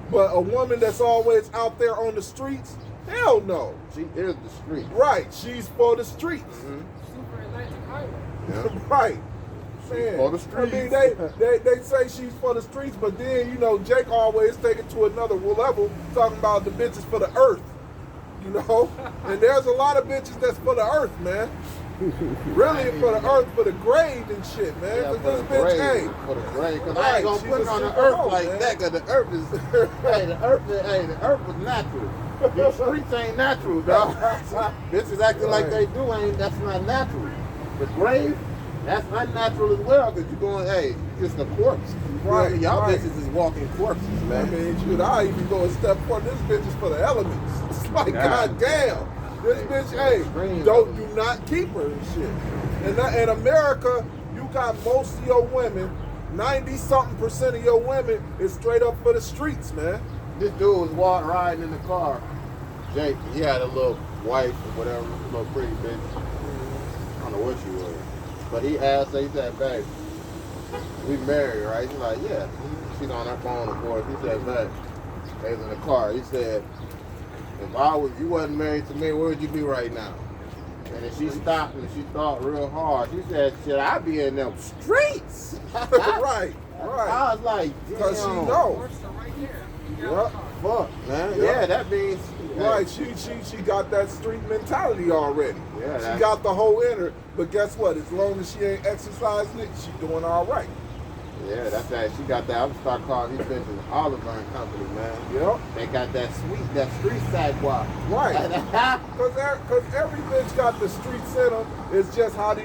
But a woman that's always out there on the streets, hell no. She is the street. Right. She's for the streets. Super Atlantic Highway. Yeah. Right. Man, for the streets. I mean, they say she's for the streets, but then, Jake always take it to another level, talking about the bitches for the earth, And there's a lot of bitches that's for the earth, man. Really for the earth, for the grave and shit, man. Yeah, Because for this the bitch, grave, for the grave. Because I Right, ain't gonna she's put it a on the super earth hoe, like man. that. Because the earth is, the earth was natural. These streets ain't natural, dog. Bitches acting like they do that's not natural. The grave, that's unnatural as well, because you're going, hey, you just a corpse. You feel me? Y'all bitches is walking corpses, man. I mean, shoot, I even go a step further. This bitch is for the elements. It's like, goddamn. This bitch, hey, do not keep her and shit. And in America, you got most of your women, 90-something% of your women is straight up for the streets, man. This dude was riding in the car. Jake, he had a little wife or whatever, a little pretty bitch. I don't know what she was. But he asked her, he said, babe, we married, right? He's like, yeah. She's on her phone, of course. He said, babe, they was in the car. He said, if you wasn't married to me, where would you be right now? And then she stopped and she thought real hard. She said, should I be in them streets? Right. I was like, damn. Because she knows. What? Fuck, man. Yeah, that means. Right, she got that street mentality already. Yeah, she got the whole in her. But guess what? As long as she ain't exercising it, she doing all right. Yeah, that's that. She got that. I'm gonna start calling these bitches Oliver and Company, man. Yep. They got that street sidewalk. Right. Because every bitch got the streets in them. It's just how do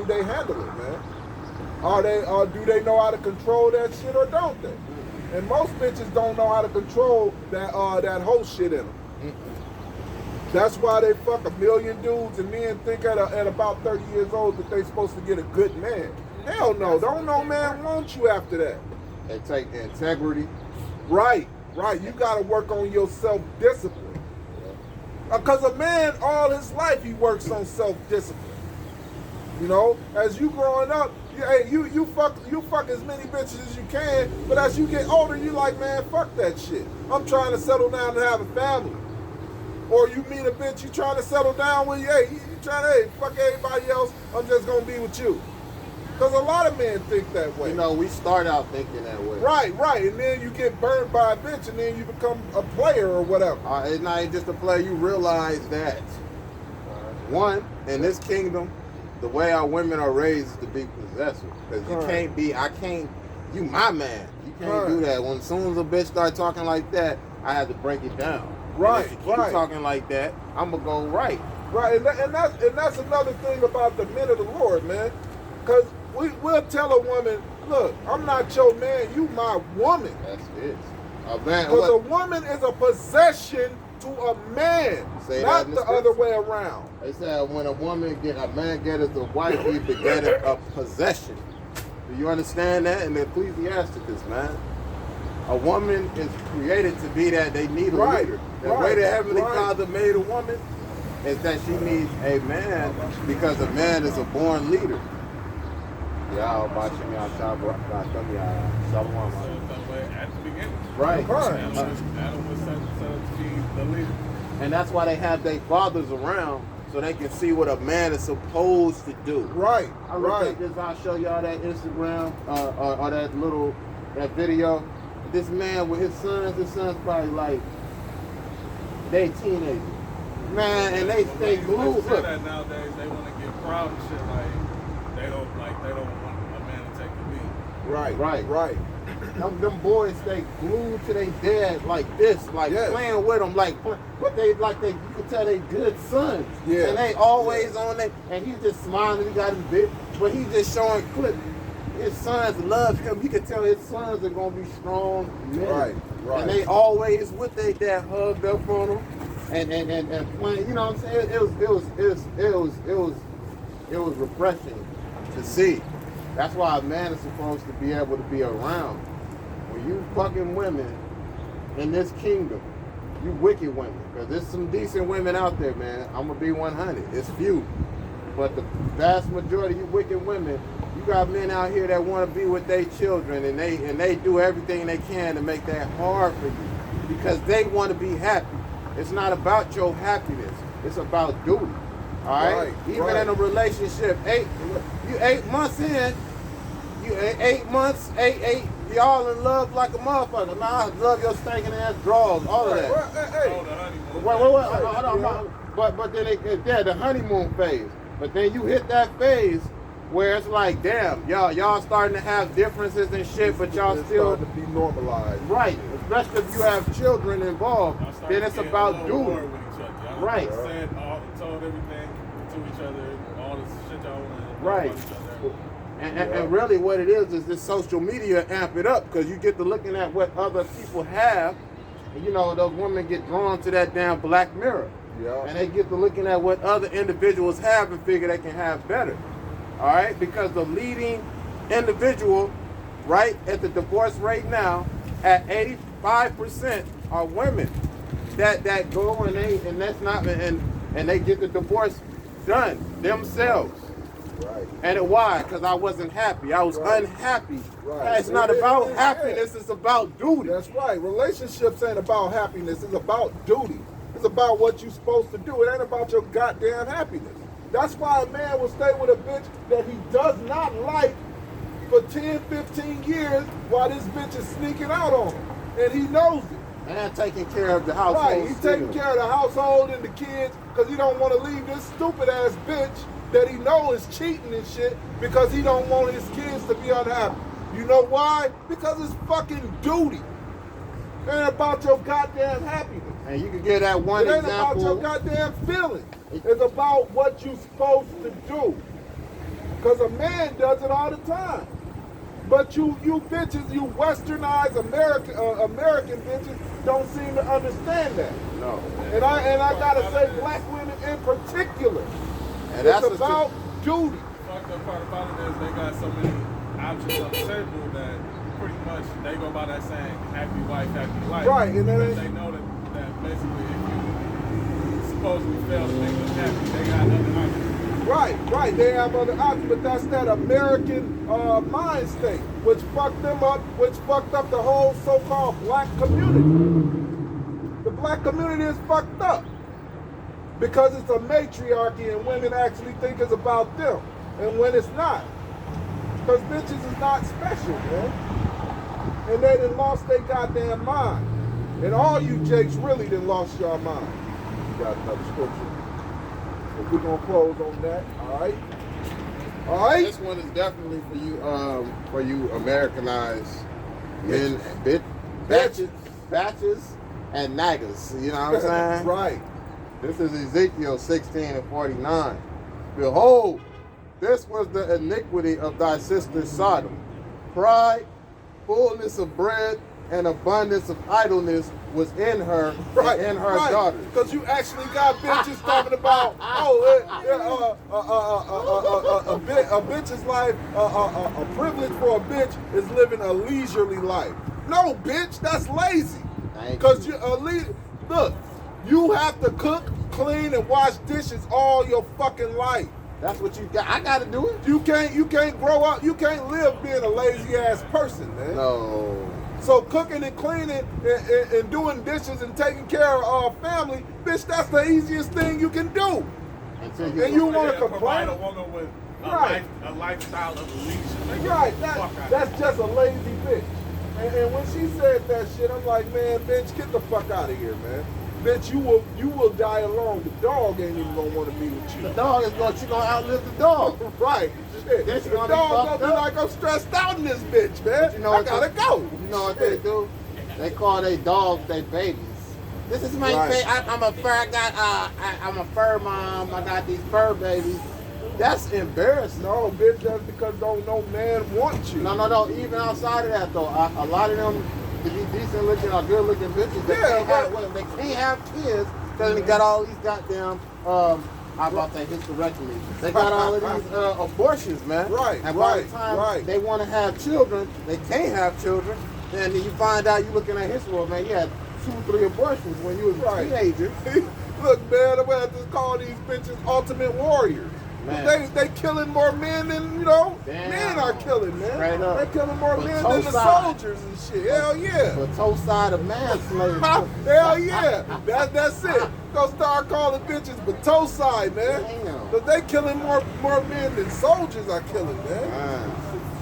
they handle it, man? Do they know how to control that shit or don't they? And most bitches don't know how to control that whole shit in them. That's why they fuck a million dudes and then think at about 30 years old that they supposed to get a good man. Hell no, don't no man want you after that. They take integrity. Right. You gotta work on your self-discipline. Because a man, all his life, he works on self-discipline. You know, as you growing up, you fuck as many bitches as you can, but as you get older, you like, man, fuck that shit. I'm trying to settle down and have a family. Or you meet a bitch, you trying to settle down with, you trying to, fuck everybody else, I'm just gonna be with you. Because a lot of men think that way. You know, we start out thinking that way. Right. And then you get burned by a bitch and then you become a player or whatever. It's not just a player. You realize that, one, in this kingdom, the way our women are raised is to be possessive. Because you can't be, you my man. You can't do that. As soon as a bitch start talking like that, I have to break it down. Right, if you keep talking like that, I'm going to go right. Right, and that's another thing about the men of the Lord, man. Because we'll tell a woman, look, I'm not your man, you my woman. That's it. Because a woman is a possession to a man, not the other way around. They said when a man getteth a wife, he begetteth a possession. Do you understand that in the Ecclesiasticus, man? A woman is created to be that they need a leader. The way the Heavenly Father made a woman is that she needs a man because a man is a born leader. Y'all watching y'all at the beginning. Right. Adam was set to be the leader. And that's why they have their fathers around so they can see what a man is supposed to do. Right. I look at this, I'll show y'all that Instagram or that video. This man with his son's probably like, they teenagers. Man, and they stay glued. Say that nowadays, they want to get proud and shit, they don't want a man to take the lead. Right. Them boys stay glued to their dad like this, playing with them, you can tell they good sons. Yeah. And they always on there, and he's just smiling, he got his bit, but he's just showing clips. His sons love him. You can tell his sons are gonna be strong men. Right. And they always with their dad hugged up on them and playing. You know what I'm saying? It was refreshing to see. That's why a man is supposed to be able to be around. When you fucking women in this kingdom, you wicked women, because there's some decent women out there, man. I'm gonna be 100. It's few, but the vast majority of you wicked women. You got men out here that want to be with their children, and they do everything they can to make that hard for you because they want to be happy. It's not about your happiness. It's about duty. All right? Even in a relationship, 8 months in, you 8 months, y'all in love like a motherfucker. Now I love your stinking ass drawers, all of that. But then the honeymoon phase. But then you hit that phase. where it's like, damn, y'all starting to have differences and shit, but y'all It's still starting to be normalized. right. Especially if you have children involved, Y'all started then it's getting about a little war duty. with each other. Y'all Right. told everything to each other, all the shit y'all want to Right. about each other. And really what it is this social media amp it up, because you get to looking at what other people have, and you know, those women get drawn to that damn Black Mirror. Yeah. And they get to looking at what other individuals have and figure they can have better. All right? Because the leading individual, right, at the divorce rate now, at 85% are women that go and they get the divorce done themselves. Right. And why? Because I wasn't happy. I was Right. unhappy. Right. It's not about happiness, it's about duty. That's right. Relationships ain't about happiness. It's about duty. It's about what you're supposed to do. It ain't about your goddamn happiness. That's why a man will stay with a bitch that he does not like for 10, 15 years while this bitch is sneaking out on him. And he knows it. And taking care of the household. Right. He's taking care of the household and the kids because he don't want to leave this stupid ass bitch that he know is cheating and shit because he don't want his kids to be unhappy. You know why? Because it's fucking duty. It ain't about your goddamn happiness. And you can get that one It ain't example. about your goddamn feelings. It's about what you supposed to do. Because a man does it all the time. But you bitches, you westernized American bitches don't seem to understand that. No. And I gotta say black women in particular. And that's It's about duty. Fucked up part about it is they got so many options on the table that pretty much they go by that saying happy wife, happy life. Right, and then because they know that basically if you supposedly fail to make them happy, they got other options. Right. They have other options, but that's that American mind state, which fucked them up, which fucked up the whole so-called black community. The black community is fucked up because it's a matriarchy and women actually think it's about them, and when it's not, because bitches is not special, man. And they done lost their goddamn mind, and all you jakes really done lost your mind. You got another scripture. We're gonna close on that, all right? All right? This one is definitely for you Americanized men, batches, and naggers. You know what I'm saying? Right. This is Ezekiel 16:49. Behold, this was the iniquity of thy sister Sodom. Pride, fullness of bread, and abundance of idleness was in her and in her daughters. Because you actually got bitches talking about, a bitch's life, a privilege for a bitch is living a leisurely life. No, bitch, that's lazy. Because look, you have to cook, clean, and wash dishes all your fucking life. That's what you got. I got to do it. You can't grow up. You can't live being a lazy ass person, man. No. So cooking and cleaning and doing dishes and taking care of our family, bitch, that's the easiest thing you can do. And you want to complain? Provide a woman with a lifestyle of leisure. Right, that's just a lazy bitch. And when she said that shit, I'm like, man, bitch, get the fuck out of here, man. Bitch, you will die alone. The dog ain't even gonna want to be with you. The dog is gonna outlive the dog. Right. Shit. This The gonna dog be gonna be like, I'm stressed out in this bitch, man. You know I gotta go. You know what they do? They call their dogs their babies. This is my baby. I'm a fur. I'm a fur mom. I got these fur babies. That's embarrassing. No, bitch, that's because no man wants you. No. Even outside of that, though, a lot of them, to be decent looking or good looking bitches, they can't have kids because they got all these goddamn. How about that hysterectomy? They got all of these abortions, man. Right. And by the time they want to have children, they can't have children. And then you find out you looking at history, man. You had 2-3 abortions when you was a teenager. Look, man, I'm gonna have to call these bitches ultimate warriors. Man. They killing more men than, men are killing, man. Straight up. They killing more men than the soldiers and shit. Hell yeah. The toe side of manslaughter. Hell yeah. That's it. Go start calling bitches Batosai, man. Damn. But they killing more men than soldiers are killing, man.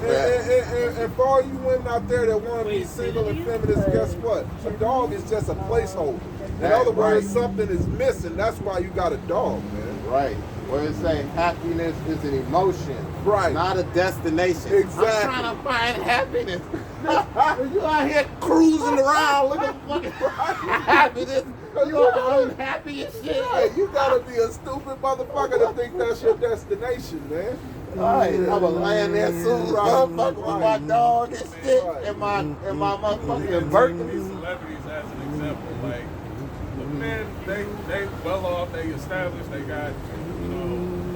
And for all you women out there that want to be single and feminist, guess what? A dog is just a placeholder. In other words, something is missing. That's why you got a dog, man. Right. Where it say happiness is an emotion. Right. not a destination. Exactly. I'm trying to find happiness. You out here cruising around looking for fucking happiness. You are unhappy and shit. Right, you gotta be a stupid motherfucker to think that's your destination, man. Right, I'm gonna land there soon, Right. motherfucker, with my dog and shit, Right. and my motherfucking These Berkeley. celebrities as an example, like the men, they well off, they established, they got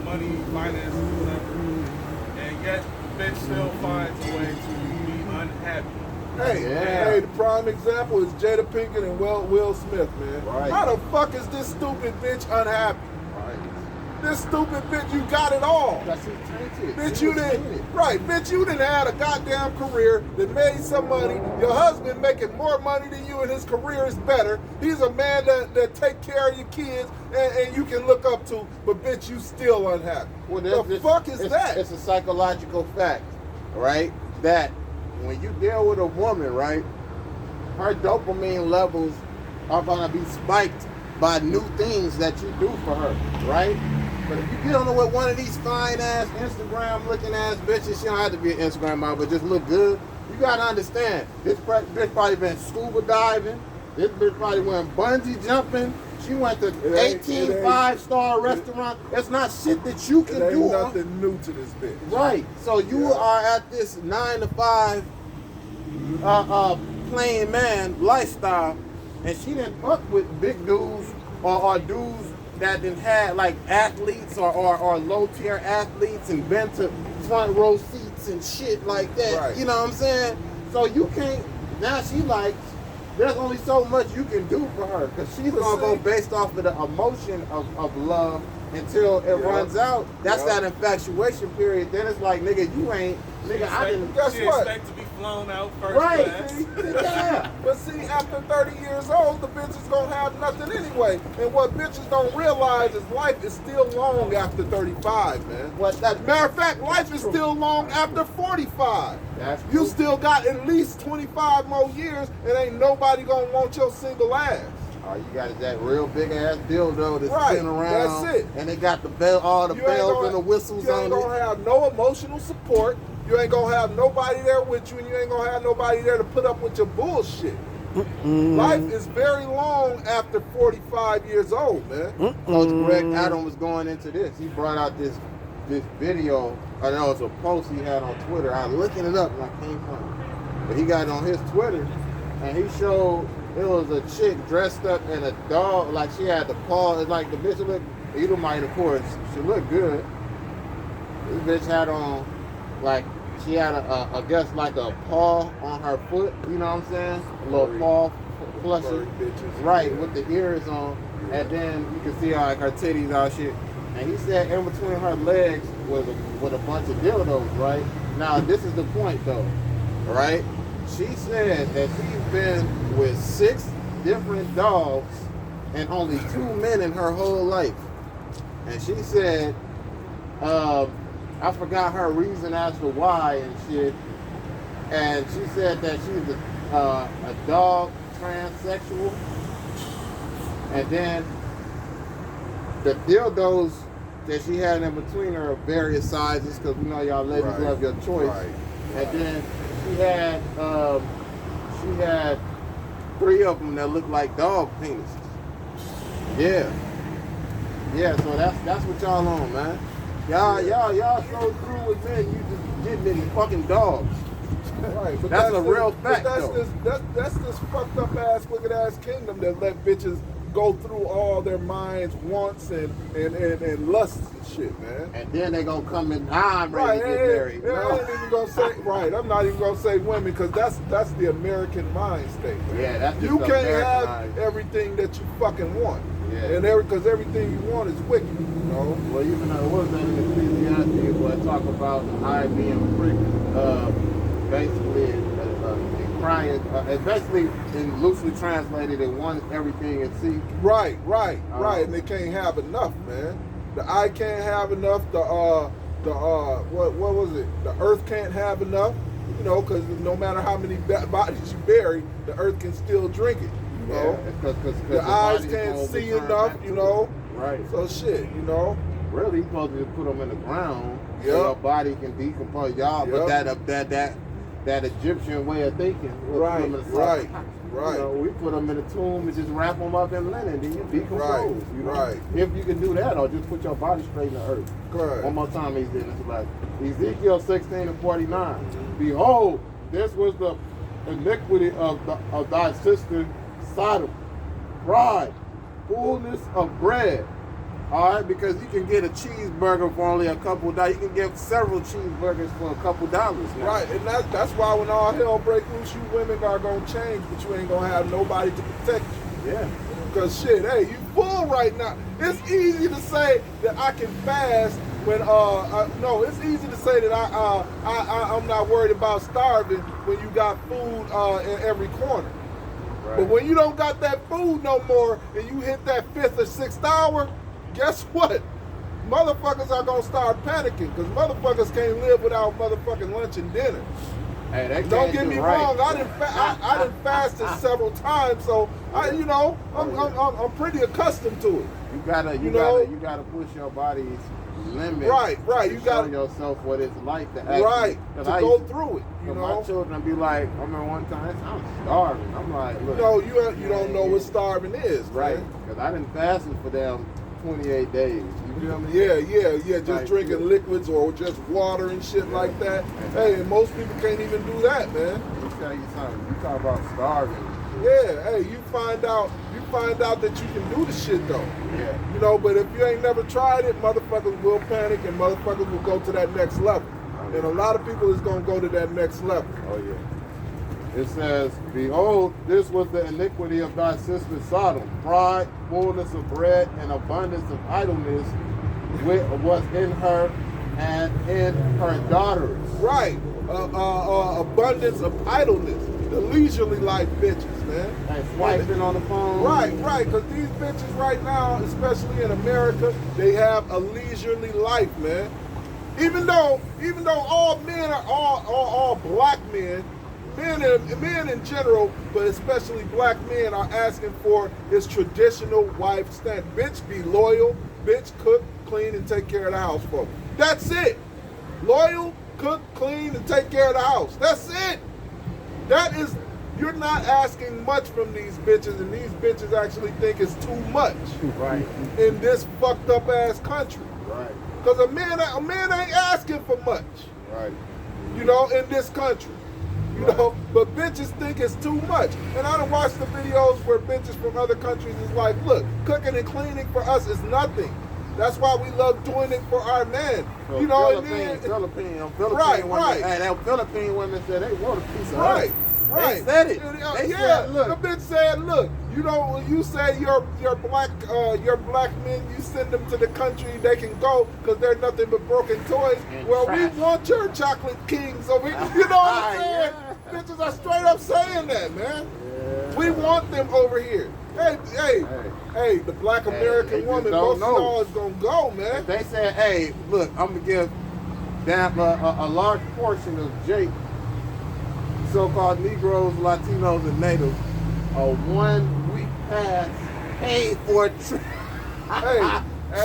money, finances, whatever, and yet the bitch still finds a way to be unhappy. Hey, Yeah. hey, the prime example is Jada Pinkett and Will Smith, man. Right. How the fuck is this stupid bitch unhappy? Right. This stupid bitch, you got it all. That's his tainted. Bitch, He you was didn't. tainted. Right, bitch, you didn't had a goddamn career that made some money. Your husband making more money than you, and his career is better. He's a man that take care of your kids and you can look up to. But bitch, you still unhappy. Well, The fuck is that? It's a psychological fact, right? That when you deal with a woman, right, her dopamine levels are gonna be spiked by new things that you do for her, right? But if you're dealing with one of these fine ass Instagram looking ass bitches, she don't have to be an Instagram model, but just look good. You gotta understand, this bitch probably been scuba diving. This bitch probably went bungee jumping. She went to It ain't- 18 it ain't- 5-star restaurant. It's not shit that you It can ain't do. nothing new to this bitch. Right. So you Yeah. are at this 9 to 5 plain man lifestyle, and she didn't fuck with big dudes or dudes that didn't had like athletes or low tier athletes and been to front row seats and shit like that. Right. You know what I'm saying? So you can't. Now she like. There's only so much you can do for her because she's gonna go based off of the emotion of love until it Yeah. runs out. That's Yeah. that infatuation period. Then it's like, nigga, you ain't, nigga, I didn't. Guess She what? expect to be flown out first Right. class. See? Yeah. But see, after 30 years old, the bitch is gonna have nothing anyway. And what bitches don't realize is life is still long after 35, man. What that Matter of fact, life is still long after 45. That's You true. still got at least 25 more years, and ain't nobody gonna want your single ass. Oh, you got that real big ass dildo that's Right, spinning around. that's it. And they got the bell, all the You ain't bells gonna- and the whistles You on ain't it. gonna have no emotional support. You ain't gonna have nobody there with you, and you ain't gonna have nobody there to put up with your bullshit. Life is very long after 45 years old, man. Coach Greg Adam was going into this. He brought out this video. I know it was a post he had on Twitter. I was looking it up and I can't find it. But he got it on his Twitter, and he showed it was a chick dressed up in a dog, like she had the paw. It's like the bitch looked, Edomite, of course. She looked good. This bitch had on, like, she had I guess like a paw on her foot. You know what I'm saying? A little Furry- paw Furry plushie. bitches. Right, Yeah. with the ears on, and then you can see like her titties all shit. And he said in between her legs was a bunch of dildos, right? Now this is the point though, right? She said that she's been with 6 different dogs and only 2 men in her whole life. And she said, I forgot her reason as to why and shit. And she said that she's a dog transsexual. And then the dildos that she had in between her of various sizes, because we know y'all ladies Right. love your choice. Right. And then she had 3 of them that looked like dog penises. Yeah. Yeah, so that's what y'all on, man. Y'all so through with men, you just getting in fucking dogs. Right, but That's a real but fact, that's though. that's this fucked up ass, wicked ass kingdom that let bitches go through all their minds, wants, and lusts and shit, man. And then they gonna come in, I'm ready to get married. I ain't even gonna say right. I'm not even gonna say women because that's the American mind state. Man. Yeah, that's just You the can't have Americanized. everything that you fucking want, Yeah. and because everything you want is wicked. You know. Well, even though it was that in Ecclesiastes, where it talk about I being basically crying. It's basically, in loosely translated, it wants everything at sea. Right, and they can't have enough, man. The eye can't have enough. What was it? The earth can't have enough. You know, because no matter how many bodies you bury, the earth can still drink it. You know, Because the eyes can't see enough. You know, Right. so shit. You know, Really, you're supposed to just put them in the ground so Yep. your body can decompose. Y'all, but Yep. that Egyptian way of thinking. We'll put Right, 'em in a right, sarcophagus. right. You know, we put them in a tomb and just wrap them up in linen, then you decompose. Right, You know? right. If you can do that, or just put your body straight in the earth. Correct. One more time, he's in this like Ezekiel 16:49. Behold, this was the iniquity of thy sister Sodom. Pride, fullness of bread. All right, because you can get a cheeseburger for only a couple dollars. You can get several cheeseburgers for a couple dollars. Now. Right, and that's why when all hell break loose, you women are gonna change, but you ain't gonna have nobody to protect you. Yeah. Because shit, hey, you full right now. It's easy to say that I can fast when no, it's easy to say that I'm not worried about starving when you got food in every corner. Right. But when you don't got that food no more and you hit that 5th or 6th hour, guess what? Motherfuckers are gonna start panicking because motherfuckers can't live without motherfucking lunch and dinner. Hey, that Don't can't get do me right. wrong. I done fasted several times, so I'm pretty accustomed to it. You gotta push your body's limits. Right. To You show gotta yourself what it's like to actually. right to 'cause I go used through it. You My know. children be like, I remember one time, I'm starving. I'm like, look. No, you don't know what starving is, Right. man. Because I didn't fast for them 28 days. You feel me? Yeah. Just Like, drinking yeah. liquids or just water and shit like that. Hey, and most people can't even do that, man. Let me tell you something. You talk about starving. Yeah, hey, you find out that you can do the shit though. Yeah. You know, but if you ain't never tried it, motherfuckers will panic and motherfuckers will go to that next level. And a lot of people is gonna go to that next level. Oh, yeah. It says, behold, this was the iniquity of thy sister Sodom. Pride, fullness of bread, and abundance of idleness was in her and in her daughters. Right. Abundance of idleness. The leisurely life bitches, man. And swiping on the phone. Right, because these bitches right now, especially in America, they have a leisurely life, man. Even though all men are all black men in general, but especially black men are asking for is traditional wife stand. Bitch, be loyal. Bitch, cook, clean, and take care of the house for me. That's it. Loyal, cook, clean, and take care of the house. That's it. That is, you're not asking much from these bitches, and these bitches actually think it's too much Right. in this fucked up ass country. Right. Because a man ain't asking for much, Right. you know, in this country. You know, but bitches think it's too much. And I done watched the videos where bitches from other countries is like, look, cooking and cleaning for us is nothing. That's why we love doing it for our men. So you know, Philippine Right, women, right. Hey, that Philippine women said they want a piece of right, us. right. They said it. They yeah, said, look. the bitch said, look, you know, when you say your black men, you send them to the country, they can go because they're nothing but broken toys. And well, trash. we want your chocolate kings over here. You know what I'm saying? Yeah. Bitches are straight up saying that, man. Yeah. We want them over here. Hey, the black Hey, American they just woman, don't most of know. y'all is gonna go, man. If they said, hey, look, I'm going to give them a large portion of Jake, so-called Negroes, Latinos, and Natives, a 1 week pass paid for a trip.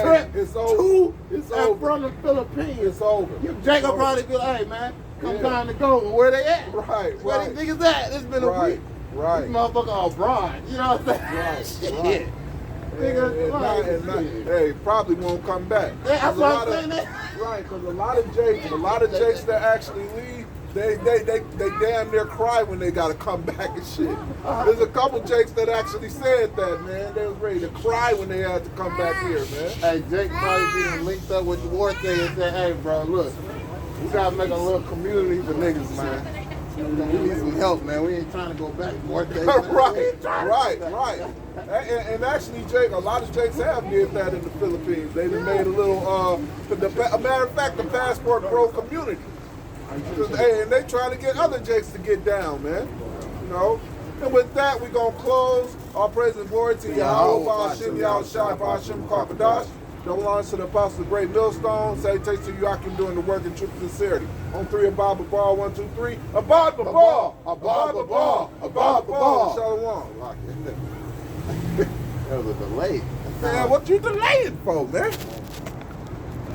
Trip it's over. It's and over. from the Philippines. It's over. Jake will probably be like, hey, man, come time to go. Well, where they at? Right, Where right. these niggas at? It's been a Right, week. right. This motherfucker abroad. You know what I'm Right, saying? right. Shit. Nigga, Hey, probably won't come back. Yeah, that's 'Cause a what lot I'm of- saying. Right, because a lot of Jakes that actually leave, they damn near cry when they gotta come back and shit. There's a couple Jakes that actually said that, man. They was ready to cry when they had to come back here, man. Hey, Jake probably being linked up with the war thing and said, hey, bro, look, we gotta make a little community for niggas, man. We need some help, man. We ain't trying to go back to war thing. right. And actually, Jake, a lot of Jakes have did that in the Philippines. They done made a little, a matter of fact, the Passport Pro community. Hey, and they trying to get other Jakes to get down, man. You know? And with that, we're going to close. All praise and glory to Yahweh, Ba'ashim, Yahushua, Ba'ashim, Kakadash. Double honors to the Apostle of the Great Millstone. Salutations to Joachim doing the work in truth and sincerity. On 3, Abad Babal, 1, 2, 3. Abad Babal! Abad Babal! Abad Babal! Shalom. That was a delay. Man, what you delaying for, man?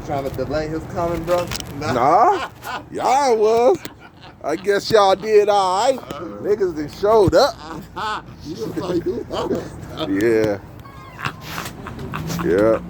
Trying to delay his coming, bro? Nah, y'all was. I guess y'all did all right. Niggas that showed up. You know how you do. Yeah. Yeah.